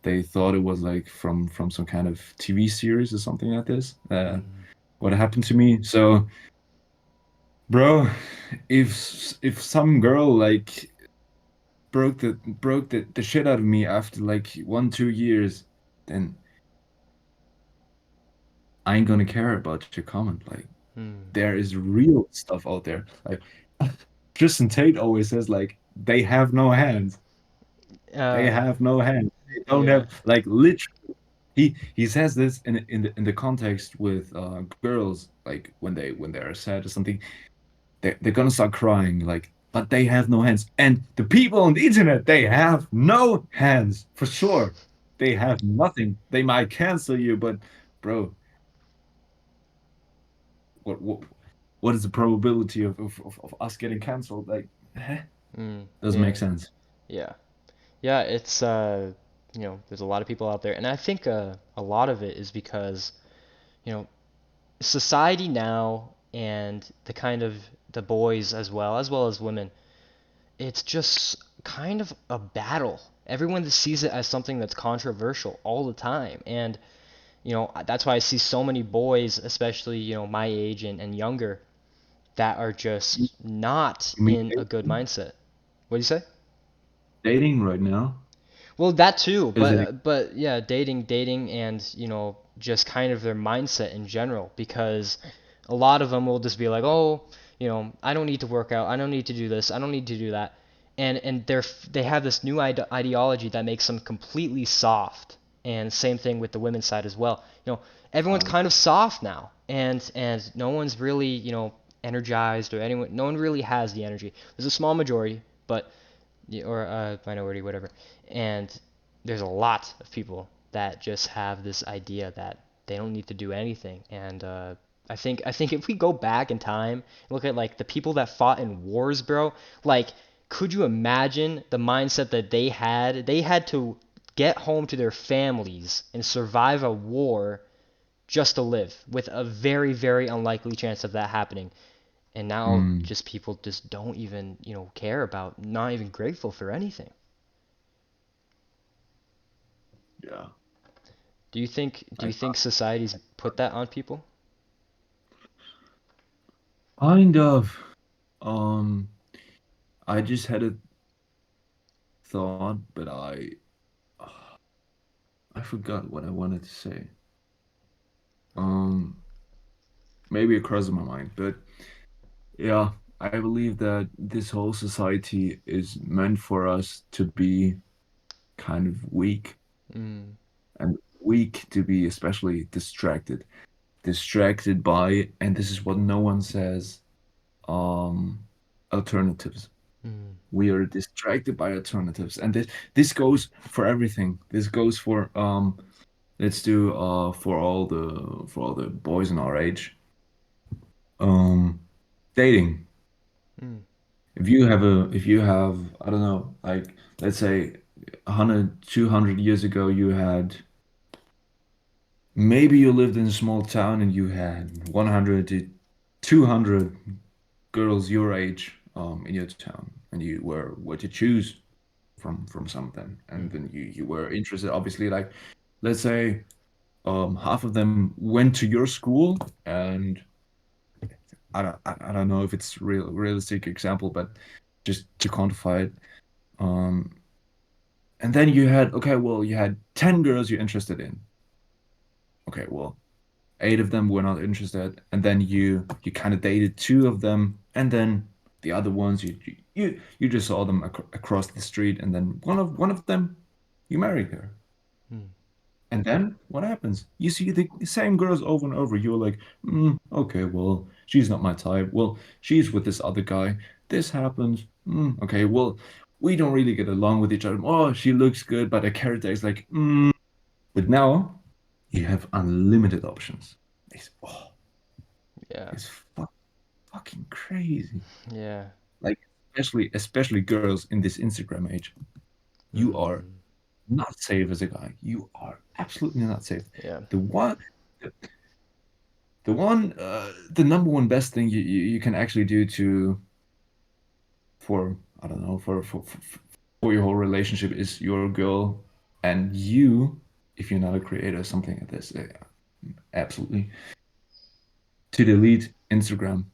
they thought it was like from some kind of TV series or something like this. Mm, What happened to me? So, bro, if some girl like broke the shit out of me after like 1 2 years, then I ain't gonna care about your comment. Like mm, there is real stuff out there. Like Tristan Tate always says, like they have no hands. They uh, have no hands. They don't yeah. have like literally. He says this in the context with girls, like when they are sad or something, they're gonna start crying, like, but they have no hands. And the people on the internet, they have no hands for sure. They have nothing. They might cancel you, but bro, what what what is the probability of us getting canceled? Like, doesn't make Yeah. sense. Yeah. Yeah, it's there's a lot of people out there, and I think a lot of it is because you know society now and the kind of the boys as well as women, it's just kind of a battle. Everyone sees it as something that's controversial all the time. And, that's why I see so many boys, especially, my age and younger, that are just not You mean in a good mindset. What do you say? dating right now? Well, that too, Is it? but yeah, dating, and just kind of their mindset in general, because a lot of them will just be like, oh, I don't need to work out, I don't need to do this, I don't need to do that, and they have this new ideology that makes them completely soft, and same thing with the women's side as well. Everyone's Uh, kind of soft now, and no one's really energized, or anyone, no one really has the energy. There's a small majority, but or a minority, whatever. And there's a lot of people that just have this idea that they don't need to do anything. And I think if we go back in time and look at like the people that fought in wars, bro, like could you imagine the mindset that they had? They had to get home to their families and survive a war just to live, with a very, very unlikely chance of that happening. And now mm, just people just don't even, care about, not even grateful for anything. yeah. Do you think society's put that on people? Kind of. Um, I just had a thought, but I forgot what I wanted to say. Um, Maybe it crossed my mind, but yeah, I believe that this whole society is meant for us to be kind of weak, Mm, and weak to be especially distracted by, and this is what no one says, um, alternatives. mm, We are distracted by alternatives, and this goes for everything. This goes for let's do for all the boys in our age. Um, Dating. mm, If you have, I don't know, like let's say 100, 200 years ago, you had, maybe you lived in a small town and you had 100 to 200 girls your age in your town, and you were to choose from some of them, and mm, then you were interested, obviously, like let's say half of them went to your school, and I don't know if it's realistic example, but just to quantify it, um and then you had, okay, well, you had 10 girls you're interested in. Okay, well, eight of them were not interested, and then you kind of dated two of them, and then the other ones you just saw them across the street, and then one of them you married her. mm. And then what happens? You see the same girls over and over. You're like, okay, well, she's not my type. Well, she's with this other guy. This happens. Okay, well, we don't really get along with each other. Oh, she looks good, but her character is like. But now you have unlimited options. Oh, Yeah, it's fucking crazy. yeah, Like, especially girls in this Instagram age. You are mm, not safe as a guy. You are absolutely not safe. yeah, The one the number one best thing you can actually do to for I don't know for your whole relationship is your girl and you, if you're not a creator, something like this, absolutely, to delete Instagram.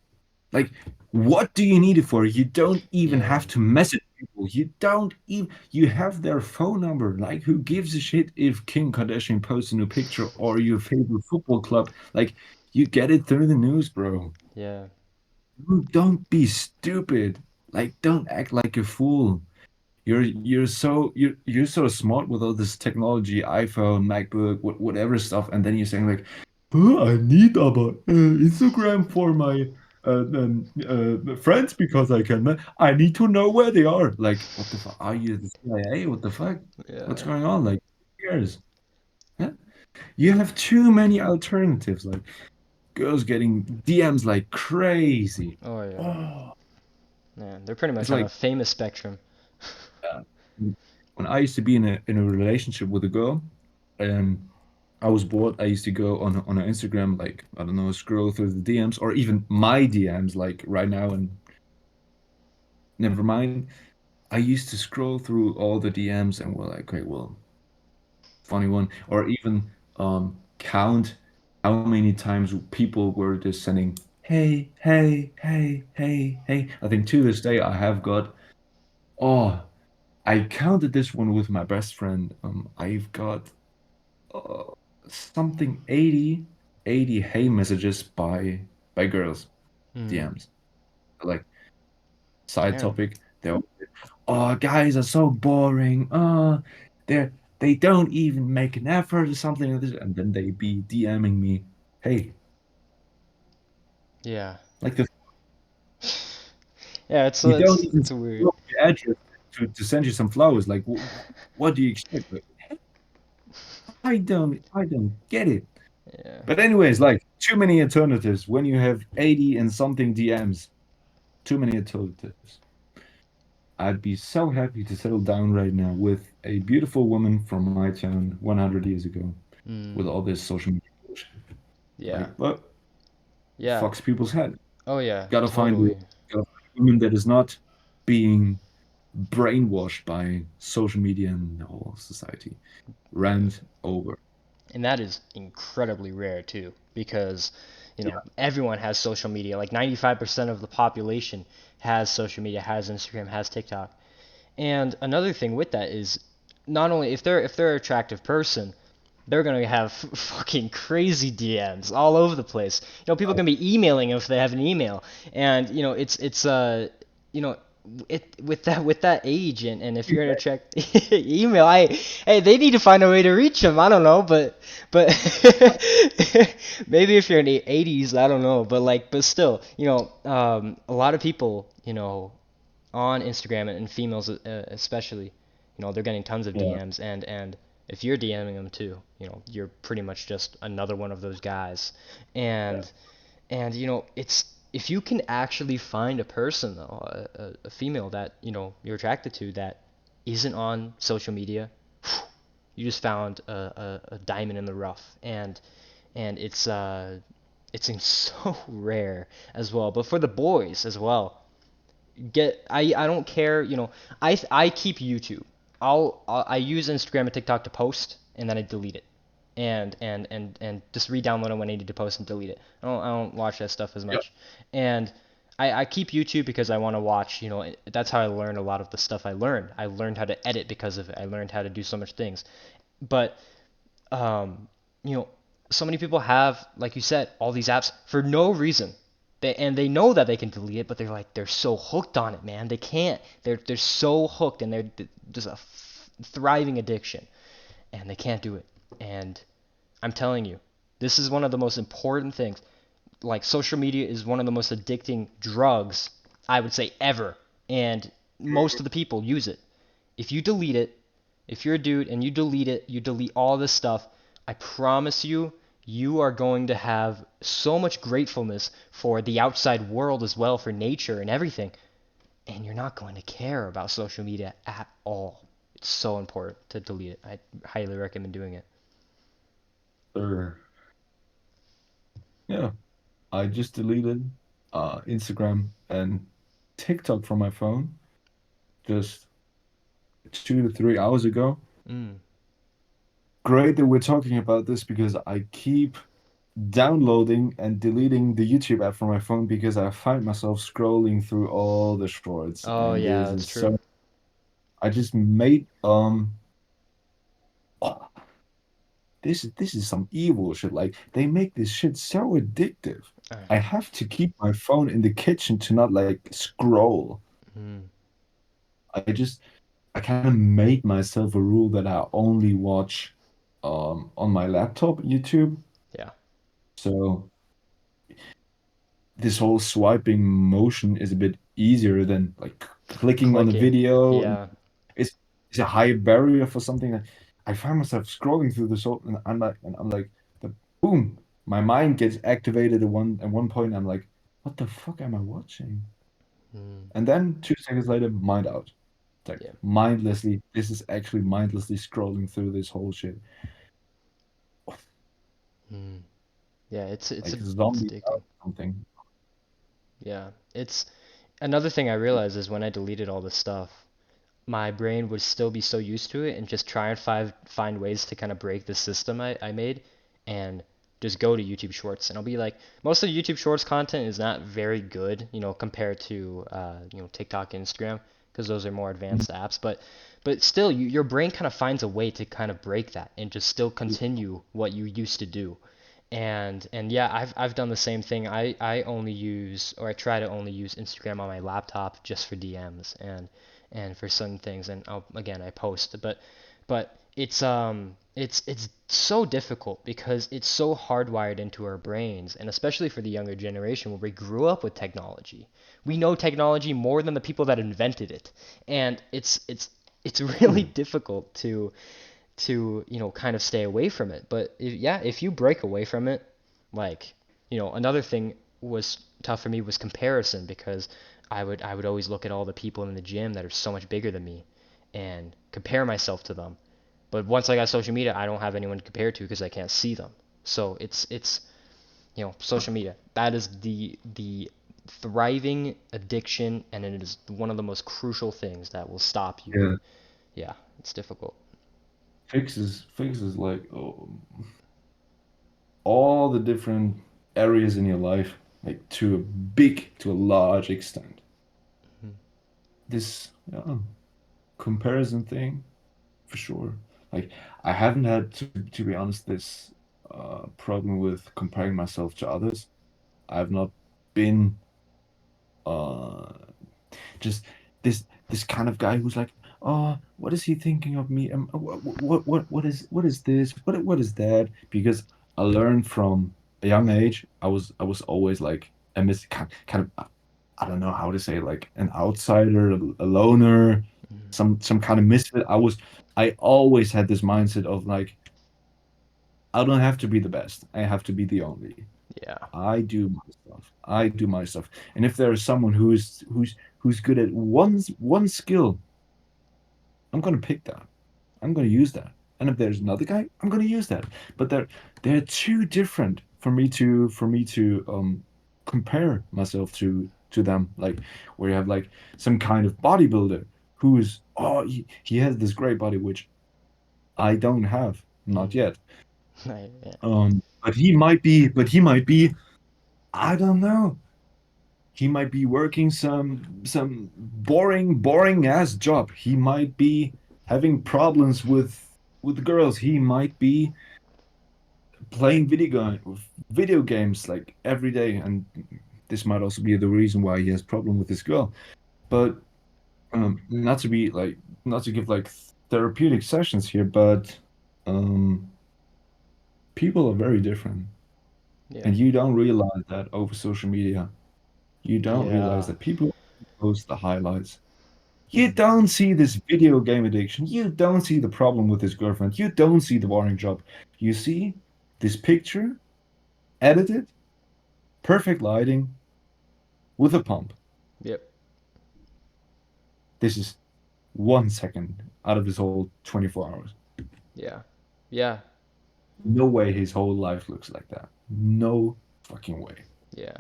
Like, what do you need it for? You don't even yeah, have to message people. You don't even, you have their phone number. Like, who gives a shit if Kim Kardashian posts a new picture or your favorite football club? Like, you get it through the news, bro. yeah, Don't be stupid. Like, don't act like a fool. You're so smart with all this technology, iPhone, MacBook, whatever stuff, and then you're saying like, oh, I need about Instagram for my friends because I need to know where they are. Like, what the fuck? Are you the CIA? What the fuck? What's yeah. going on? Like, who cares? Huh? You have too many alternatives. Like, girls getting DMs like crazy. Oh yeah, Oh, man. They're pretty it's much on a like, famous spectrum. uh, when I used to be in a relationship with a girl, and I was bored. I used to go on her Instagram, like I don't know, scroll through the DMs or even my DMs, like right now, and never mind. I used to scroll through all the DMs and we're like, okay, well, funny one, or even count how many times people were just sending, hey, hey, hey, hey, hey. I think to this day I have got, oh, I counted this one with my best friend. I've got uh, something 80 hey messages by girls, Mm, DMs. Like side damn. topic, they're oh guys are so boring. They're they don't even make an effort or something like this, and then they be DMing me, hey, Yeah. like this, Yeah, you don't even it's weird. drop your address to send you some flowers. Like, what do you expect? Like, I don't get it. Yeah. But anyways, like too many alternatives when you have 80 and something DMs. Too many alternatives. I'd be so happy to settle down right now with a beautiful woman from my town 100 years ago with Mm, all this social media bullshit. yeah. Like, but it Yeah. fucks people's head. Oh yeah, Gotta find totally. gotta find a woman that is not being brainwashed by social media and the whole society. Yeah. Rant over. And that is incredibly rare too, because Yeah, everyone has social media. Like 95% of the population has social media, has Instagram, has TikTok. And another thing with that is not only if they're an attractive person, they're gonna have fucking crazy DMs all over the place. People can be emailing if they have an email, and it's you know with that age and if you're gonna check email, hey, they need to find a way to reach them. I don't know, but maybe if you're in the 80s, I don't know, but still, a lot of people, on Instagram and females especially, they're getting tons of yeah, DMs, and if you're DMing them too, you're pretty much just another one of those guys. yeah. And it's if you can actually find a person though, a female that you're attracted to that isn't on social media, you just found a diamond in the rough, and it's so rare as well. But for the boys as well, I don't care, I keep YouTube. I use Instagram and TikTok to post and then I delete it. And just re-download it when I need to post and delete it. I don't watch that stuff as Yeah. much. And I keep YouTube because I want to watch, that's how I learned a lot of the stuff I learned. I learned how to edit because of it. I learned how to do so much things. But um, you know, so many people have, like you said, all these apps for no reason. They know that they can delete it, but they're so hooked on it, man. They can't. They're so hooked, and they're just a thriving addiction, and they can't do it. And I'm telling you, this is one of the most important things. Like social media is one of the most addicting drugs I would say ever, and most of the people use it. If you delete it, if you're a dude and you delete it, you delete all this stuff, I promise you, you are going to have so much gratefulness for the outside world as well, for nature and everything, and you're not going to care about social media at all. It's so important to delete it. I highly recommend doing it. Sure. Yeah. I just deleted Instagram and TikTok from my phone just 2 to 3 hours ago. Mm. Great that we're talking about this because I keep downloading and deleting the YouTube app from my phone because I find myself scrolling through all the shorts, Oh and yeah, this that's is true. so. I just made oh, this is some evil shit. Like they make this shit so addictive. Uh, I have to keep my phone in the kitchen to not like scroll. mm, I just I kind of made myself a rule that I only watch on my laptop YouTube. yeah, So this whole swiping motion is a bit easier than like clicking on a clicking. video. And Yeah. it's a high barrier for something that I find myself scrolling through the show and I'm like the boom, my mind gets activated at one point. I'm like, what the fuck am I watching? Mm, And then 2 seconds later, mind out. It's like yeah. mindlessly, this is actually mindlessly scrolling through this whole shit. Mm, yeah. Like It's zombie addicting. out something. Yeah. It's another thing I realized is when I deleted all this stuff, my brain would still be so used to it and just try and find ways to kind of break the system I made and just go to YouTube Shorts. And I'll be like, most of the YouTube Shorts content is not very good, compared to TikTok and Instagram because those are more advanced apps. But still, your brain kind of finds a way to kind of break that and just still continue what you used to do. And yeah, I've done the same thing. I only use, or I try to only use Instagram on my laptop just for DMs and for certain things. And again, I post, but it's so difficult because it's so hardwired into our brains, and especially for the younger generation where we grew up with technology. We know technology more than the people that invented it, and it's really Hmm. difficult to kind of stay away from it. But yeah, if you break away from it, like another thing was tough for me was comparison because I would always look at all the people in the gym that are so much bigger than me and compare myself to them. But once I got social media, I don't have anyone to compare to because I can't see them. So it's social media. That is the thriving addiction, and it is one of the most crucial things that will stop you. Yeah, Yeah, it's difficult. fixes like all the different areas in your life, like to a large extent. Mhm. This comparison thing, for sure. Like I haven't had to be honest this problem with comparing myself to others. I've not been uh just this kind of guy who's like, oh, what is he thinking of me? What is this? What is that? Because I learned from a young age, I was always like kind of I don't know how to say, like an outsider, a loner, Mhm. some kind of misfit. I always had this mindset of like, I don't have to be the best. I have to be the only. Yeah. I do my stuff. I do my stuff. And if there is someone who's good at one skill, I'm gonna pick that. I'm gonna use that. And if there's another guy, I'm gonna use that. But they're too different for me to compare myself to them. Like where you have like some kind of bodybuilder who's he has this great body which I don't have, not Mhm. yet. Yeah. But he might be, I don't know. He might be working some boring ass job. He might be having problems with girls. He might be playing video games like every day, and this might also be the reason why he has problem with this girl. But not to be like, not to give like therapeutic sessions here, but um, people are very different, Yeah. and you don't realize that over social media. You don't realize Yeah. that people post the highlights. You Mhm. don't see this video game addiction. You don't see the problem with his girlfriend. You don't see the boring job. You see this picture edited, perfect lighting with a pump. Yep. This is 1 second out of his whole 24 hours. Yeah. Yeah. No way his whole life looks like that. No fucking way. Yeah.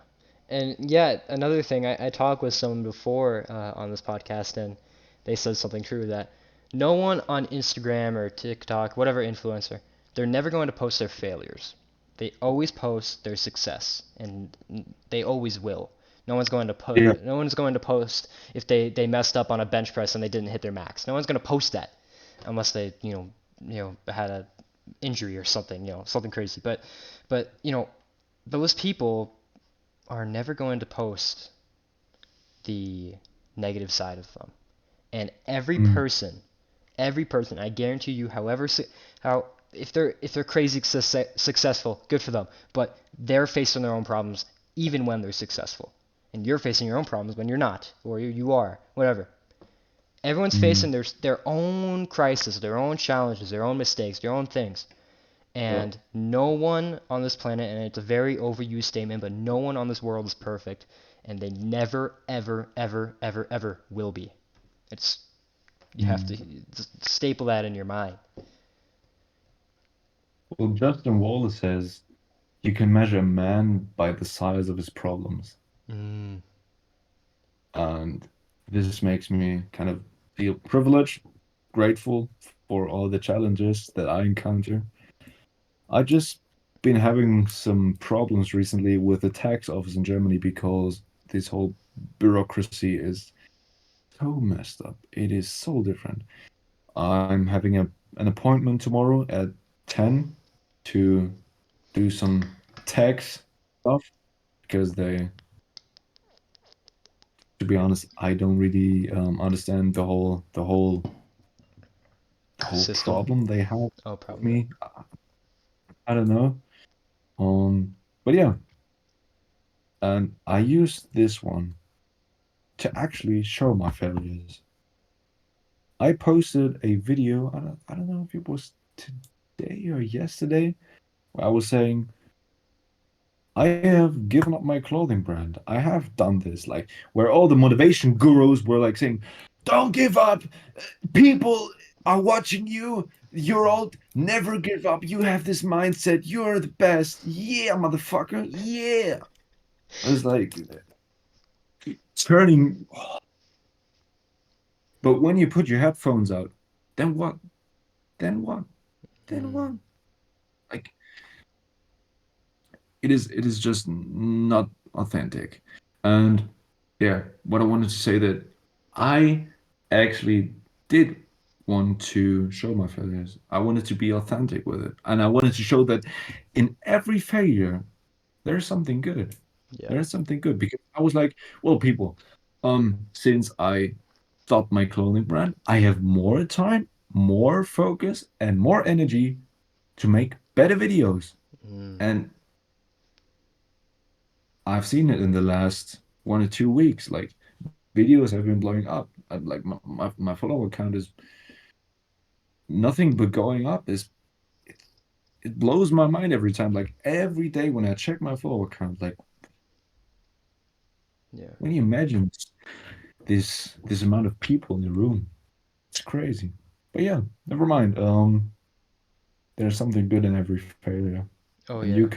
And yeah, another thing, I talked with someone before on this podcast, and they said something true that no one on Instagram or TikTok, whatever influencer, they're never going to post their failures. They always post their success, and they always will. Yeah. No one's going to post if they messed up on a bench press and they didn't hit their max. No one's going to post that unless they, had a injury or something, something crazy. But those people are never going to post the negative side of them. And Mm. every person, I guarantee you, how if they're crazy successful, good for them. But they're facing their own problems even when they're successful, and you're facing your own problems when you're not, or you are, whatever. Everyone's facing Mm. their own crisis, their own challenges, their own mistakes, their own things. Yeah. And no one on this planet, and it's a very overused statement, but no one on this world is perfect, and they never, ever, ever, ever, ever will be. It's You have to Mm. staple that in your mind. Well, Justin Wallace says you can measure a man by the size of his problems. Mm, And this makes me kind of feel privileged, grateful for all the challenges that I encounter. I just been having some problems recently with the tax office in Germany because this whole bureaucracy is so messed up. It is so different. I'm having an appointment tomorrow at 10 to do some tax stuff because to be honest, I don't really understand the whole System. problem they have Oh, with problem. me. I don't know. But yeah, and I used this one to actually show my failures. I posted a video. I don't know if it was today or yesterday, where I was saying I have given up my clothing brand. I have done this, like where all the motivation gurus were like saying, "Don't give up. People are watching you. You're old. Never give up. You have this mindset. You're the best. Yeah, motherfucker. Yeah." I was like turning, but when you put your headphones out, then what? Then what? Then Mm, what? Like it is just not authentic. And yeah, what I wanted to say that I actually did want to show my failures. I wanted to be authentic with it. And I wanted to show that in every failure, there's something good. yeah. There's something good because I was like, well, people, since I stopped my clothing brand, I have more time, more focus, and more energy to make better videos. Mm, And I've seen it in the last 1 or 2 weeks. Like videos have been blowing up. Like my follower count is nothing but going up. It, it blows my mind every time. Like every day when I check my follower count, like yeah. when you imagine this amount of people in the room, it's crazy. But yeah, never mind. There's something good in every failure, Oh, and yeah. you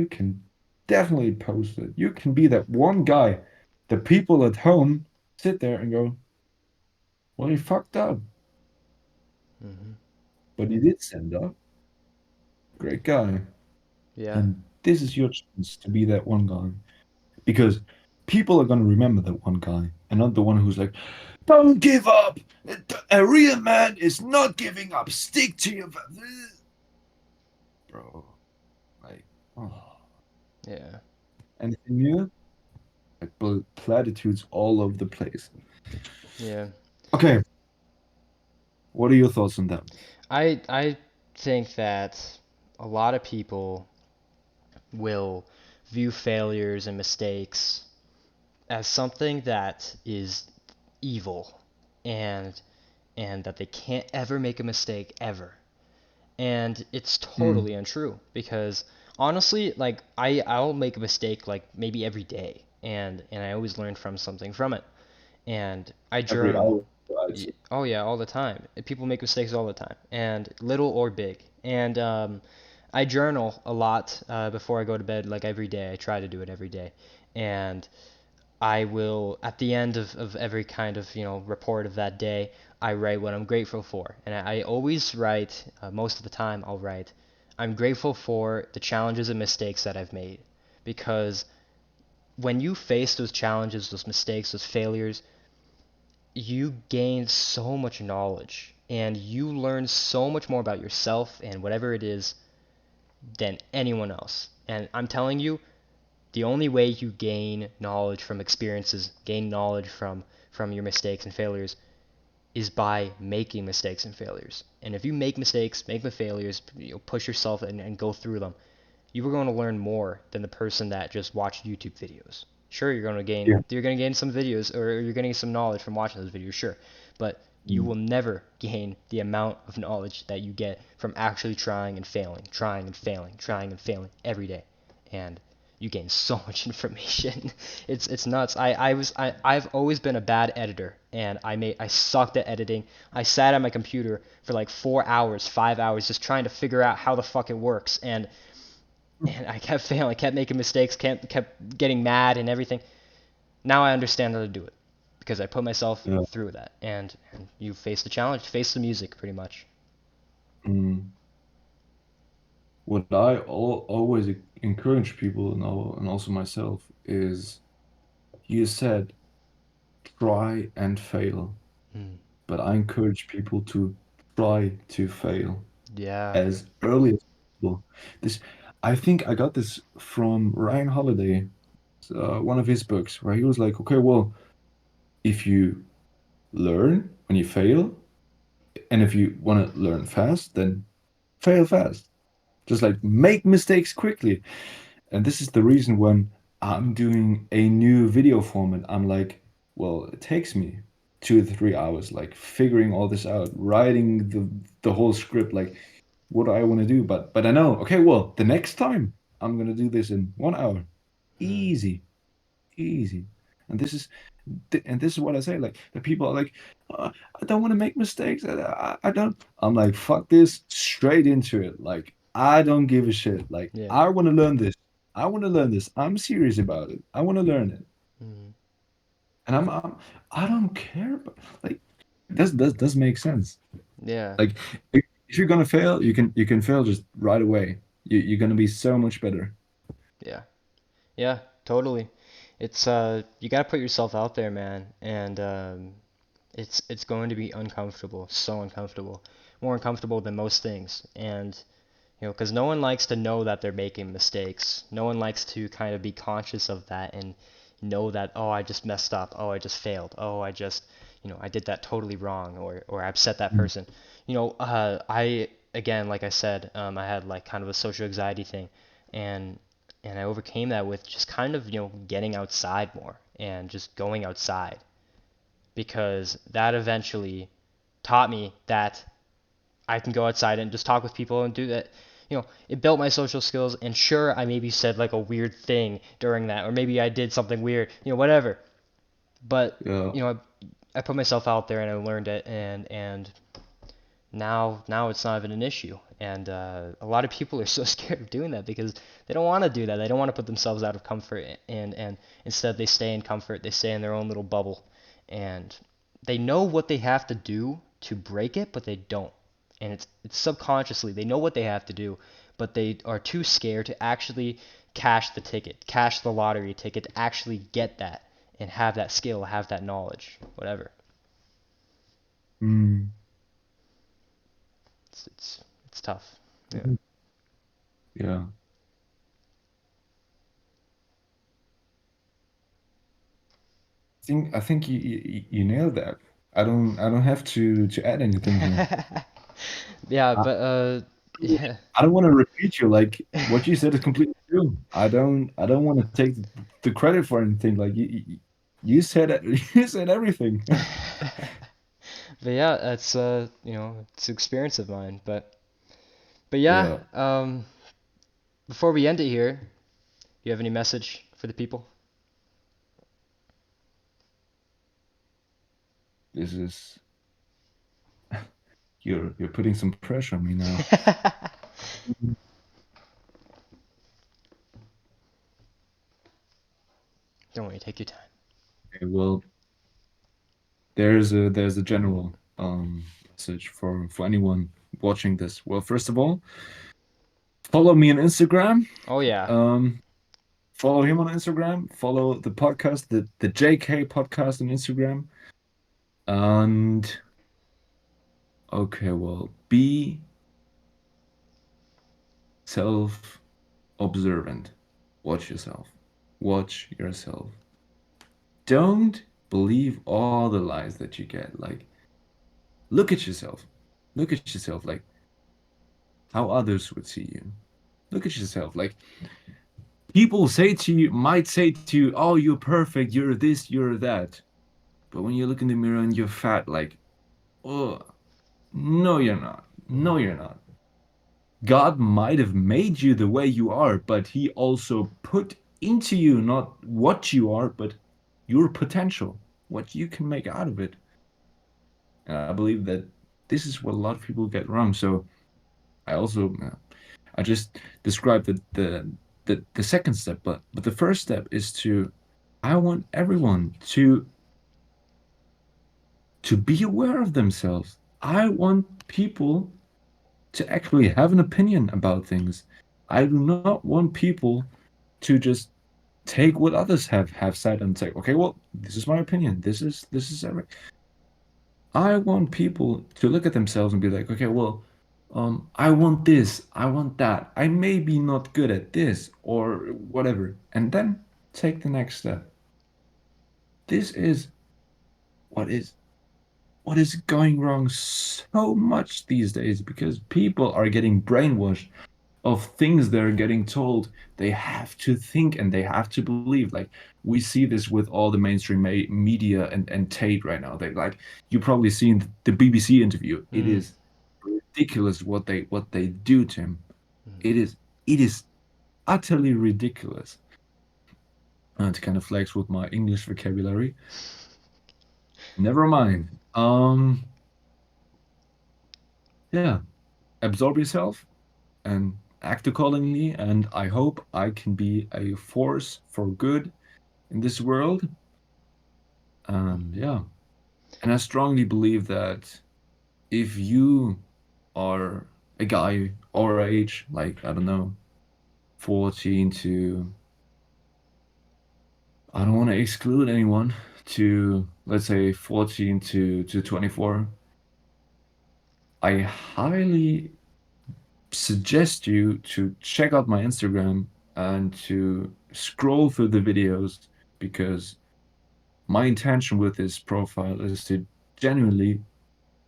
can definitely post it. You can be that one guy. The people at home sit there and go, "Well, he fucked up, Hmm. but he did stand up. Great guy." Yeah. And this is your chance to be that one guy because people are going to remember that one guy and not the one who's like, "Don't give up. A real man is not giving up. Stick to your bro." Like, oh, Yeah. anything new? Like platitudes all over the place. Yeah. Okay, what are your thoughts on that? I think that a lot of people will view failures and mistakes as something that is evil and that they can't ever make a mistake ever. And it's Mm, totally untrue because honestly, like I'll make a mistake like maybe every day and I always learn from something from it. And I every journal. hour, I'd say. Oh yeah, all the time. People make mistakes all the time, and little or big. And I journal a lot before I go to bed, like every day. I try to do it every day, and I will at the end of every kind of report of that day, I write what I'm grateful for, and I always write. Most of the time, I'll write, I'm grateful for the challenges and mistakes that I've made, because when you face those challenges, those mistakes, those failures, you gain so much knowledge and you learn so much more about yourself and whatever it is than anyone else. And I'm telling you, the only way you gain knowledge from experiences, gain knowledge from your mistakes and failures is by making mistakes and failures. And if you make mistakes, make the failures, push yourself and go through them, you are going to learn more than the person that just watched YouTube videos. Sure, Yeah. you're going to gain some videos or you're getting some knowledge from watching those videos, sure, but you Mm. will never gain the amount of knowledge that you get from actually trying and failing every day, and you gain so much information. It's nuts. I've always been a bad editor, and I sucked at editing. I sat at my computer for like 4 hours, 5 hours, just trying to figure out how the fuck it works, and I kept failing, kept making mistakes, kept getting mad and everything. Now I understand how to do it because I put myself Yeah. through that. And you face the challenge, face the music, pretty much. Mm. What I always encourage people and also myself is you said try and fail, Mm. but I encourage people to try to fail Yeah. as early as possible. This, I think I got this from Ryan Holiday, one of his books, where he was like, okay, well, if you learn when you fail, and if you want to learn fast, then fail fast. Just like make mistakes quickly. And this is the reason when I'm doing a new video format, I'm like, well, it takes me 2 to 3 hours, like figuring all this out, writing the whole script, like what do I want to do? But I know, okay, well, the next time I'm gonna do this in 1 hour. Mm. Easy, easy. And this is what I say. Like the people are like, I don't want to make mistakes. I don't. I'm like, fuck this, straight into it. Like I don't give a shit. Like Yeah. I want to learn this. I want to learn this. I'm serious about it. I want to learn it. Mm. And I don't care. But like, this does make sense. Yeah. Like if you're gonna fail, you can fail just right away. You're gonna be so much better. Yeah. Yeah. Totally. It's you gotta put yourself out there, man, and it's going to be uncomfortable, so uncomfortable, more uncomfortable than most things, and because no one likes to know that they're making mistakes. No one likes to kind of be conscious of that and know that, oh, I just messed up. Oh, I just failed. Oh, I just, I did that totally wrong, or I upset that Mm, person. I again, like I said, I had like kind of a social anxiety thing, and and I overcame that with just kind of getting outside more and just going outside because that eventually taught me that I can go outside and just talk with people and do that. It built my social skills. And sure, I maybe said like a weird thing during that, or maybe I did something weird, whatever. But yeah. I put myself out there and I learned it, and now it's not even an issue. And a lot of people are so scared of doing that because they don't want to do that. They don't want to put themselves out of comfort, and instead they stay in comfort. They stay in their own little bubble, and they know what they have to do to break it, but they don't. And it's subconsciously they know what they have to do, but they are too scared to actually cash the ticket, cash the lottery ticket, to actually get that and have that skill, have that knowledge, whatever. Mm. It's tough. Yeah. Mhm. Yeah. I think you nailed that. I don't have to add anything here. Yeah, I, but yeah. I don't want to repeat you. Like what you said is completely true. I don't want to take the credit for anything. Like you said it, you said everything. But yeah, that's it's an experience of mine. But yeah, Yeah, before we end it here, you have any message for the people? this is you're putting some pressure on me now. Mhm. Don't worry, take your time. Okay, well, there's a general message for anyone watching this. Well, first of all, follow me on Instagram. Oh yeah. Um, Follow him on Instagram. Follow the podcast, the JK podcast on Instagram. And okay, well, be self-observant. Watch yourself. Watch yourself. Don't believe all the lies that you get. Like, look at yourself. Look at yourself like how others would see you. Look at yourself. Like, people might say to you, oh, you're perfect, you're this, you're that. But when you look in the mirror and you're fat, like, oh, no, you're not. No, Hmm. you're not. God might have made you the way you are, but He also put into you not what you are, but your potential, what you can make out of it. And I believe that this is what a lot of people get wrong. So I just described the second step, but the first step is to I want everyone to to be aware of themselves. I want people to actually have an opinion about things. I do not want people to just take what others have said and say, okay, well, this is my opinion. This is every. I want people to look at themselves and be like, okay, well, I want this, I want that. I may be not good at this or whatever, and then take the next step. This is what is what is going wrong so much these days because people are getting brainwashed of things they're getting told they have to think and they have to believe. Like we see this with all the mainstream media and Tate right now. They like you probably seen the BBC interview. It Mm. is ridiculous what they do to him. Mm. It is utterly ridiculous. To kind of flex with my English vocabulary. Never mind. Yeah, absorb yourself and act accordingly. And I hope I can be a force for good in this world. Yeah. And I strongly believe that if you are a guy our age, like, I don't know, 14 to, I don't want to exclude anyone, to, let's say, 14 to 24, I highly suggest you to check out my Instagram and to scroll through the videos because my intention with this profile is to genuinely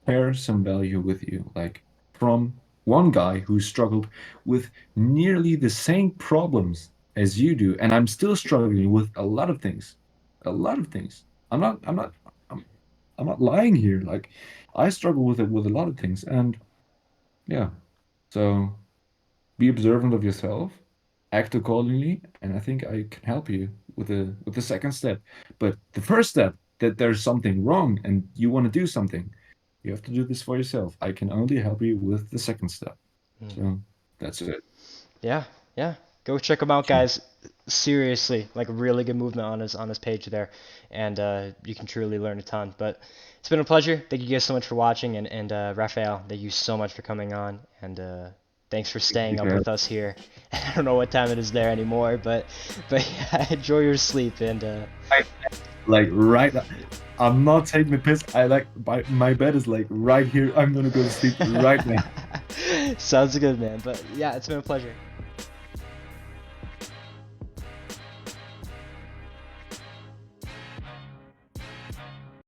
share some value with you. Like from one guy who struggled with nearly the same problems as you do, and I'm still struggling with a lot of things. A lot of things. I'm, I'm not lying here. Like I struggle with it with a lot of things, and yeah. So be observant of yourself, act accordingly, and I think I can help you with the second step. But the first step, that there's something wrong and you want to do something, you have to do this for yourself. I can only help you with the second step. Mm. So that's it. Yeah, yeah. Go check him out, guys. Seriously, like really good movement on his page there, and you can truly learn a ton. But it's been a pleasure. Thank you guys so much for watching, and Raphael, thank you so much for coming on, and thanks for staying up Okay. with us here. I don't know what time it is there anymore, but yeah, enjoy your sleep, and I, like right, I'm not taking the piss. I like my bed is like right here. I'm gonna go to sleep right now. sounds good, man. But yeah, it's been a pleasure.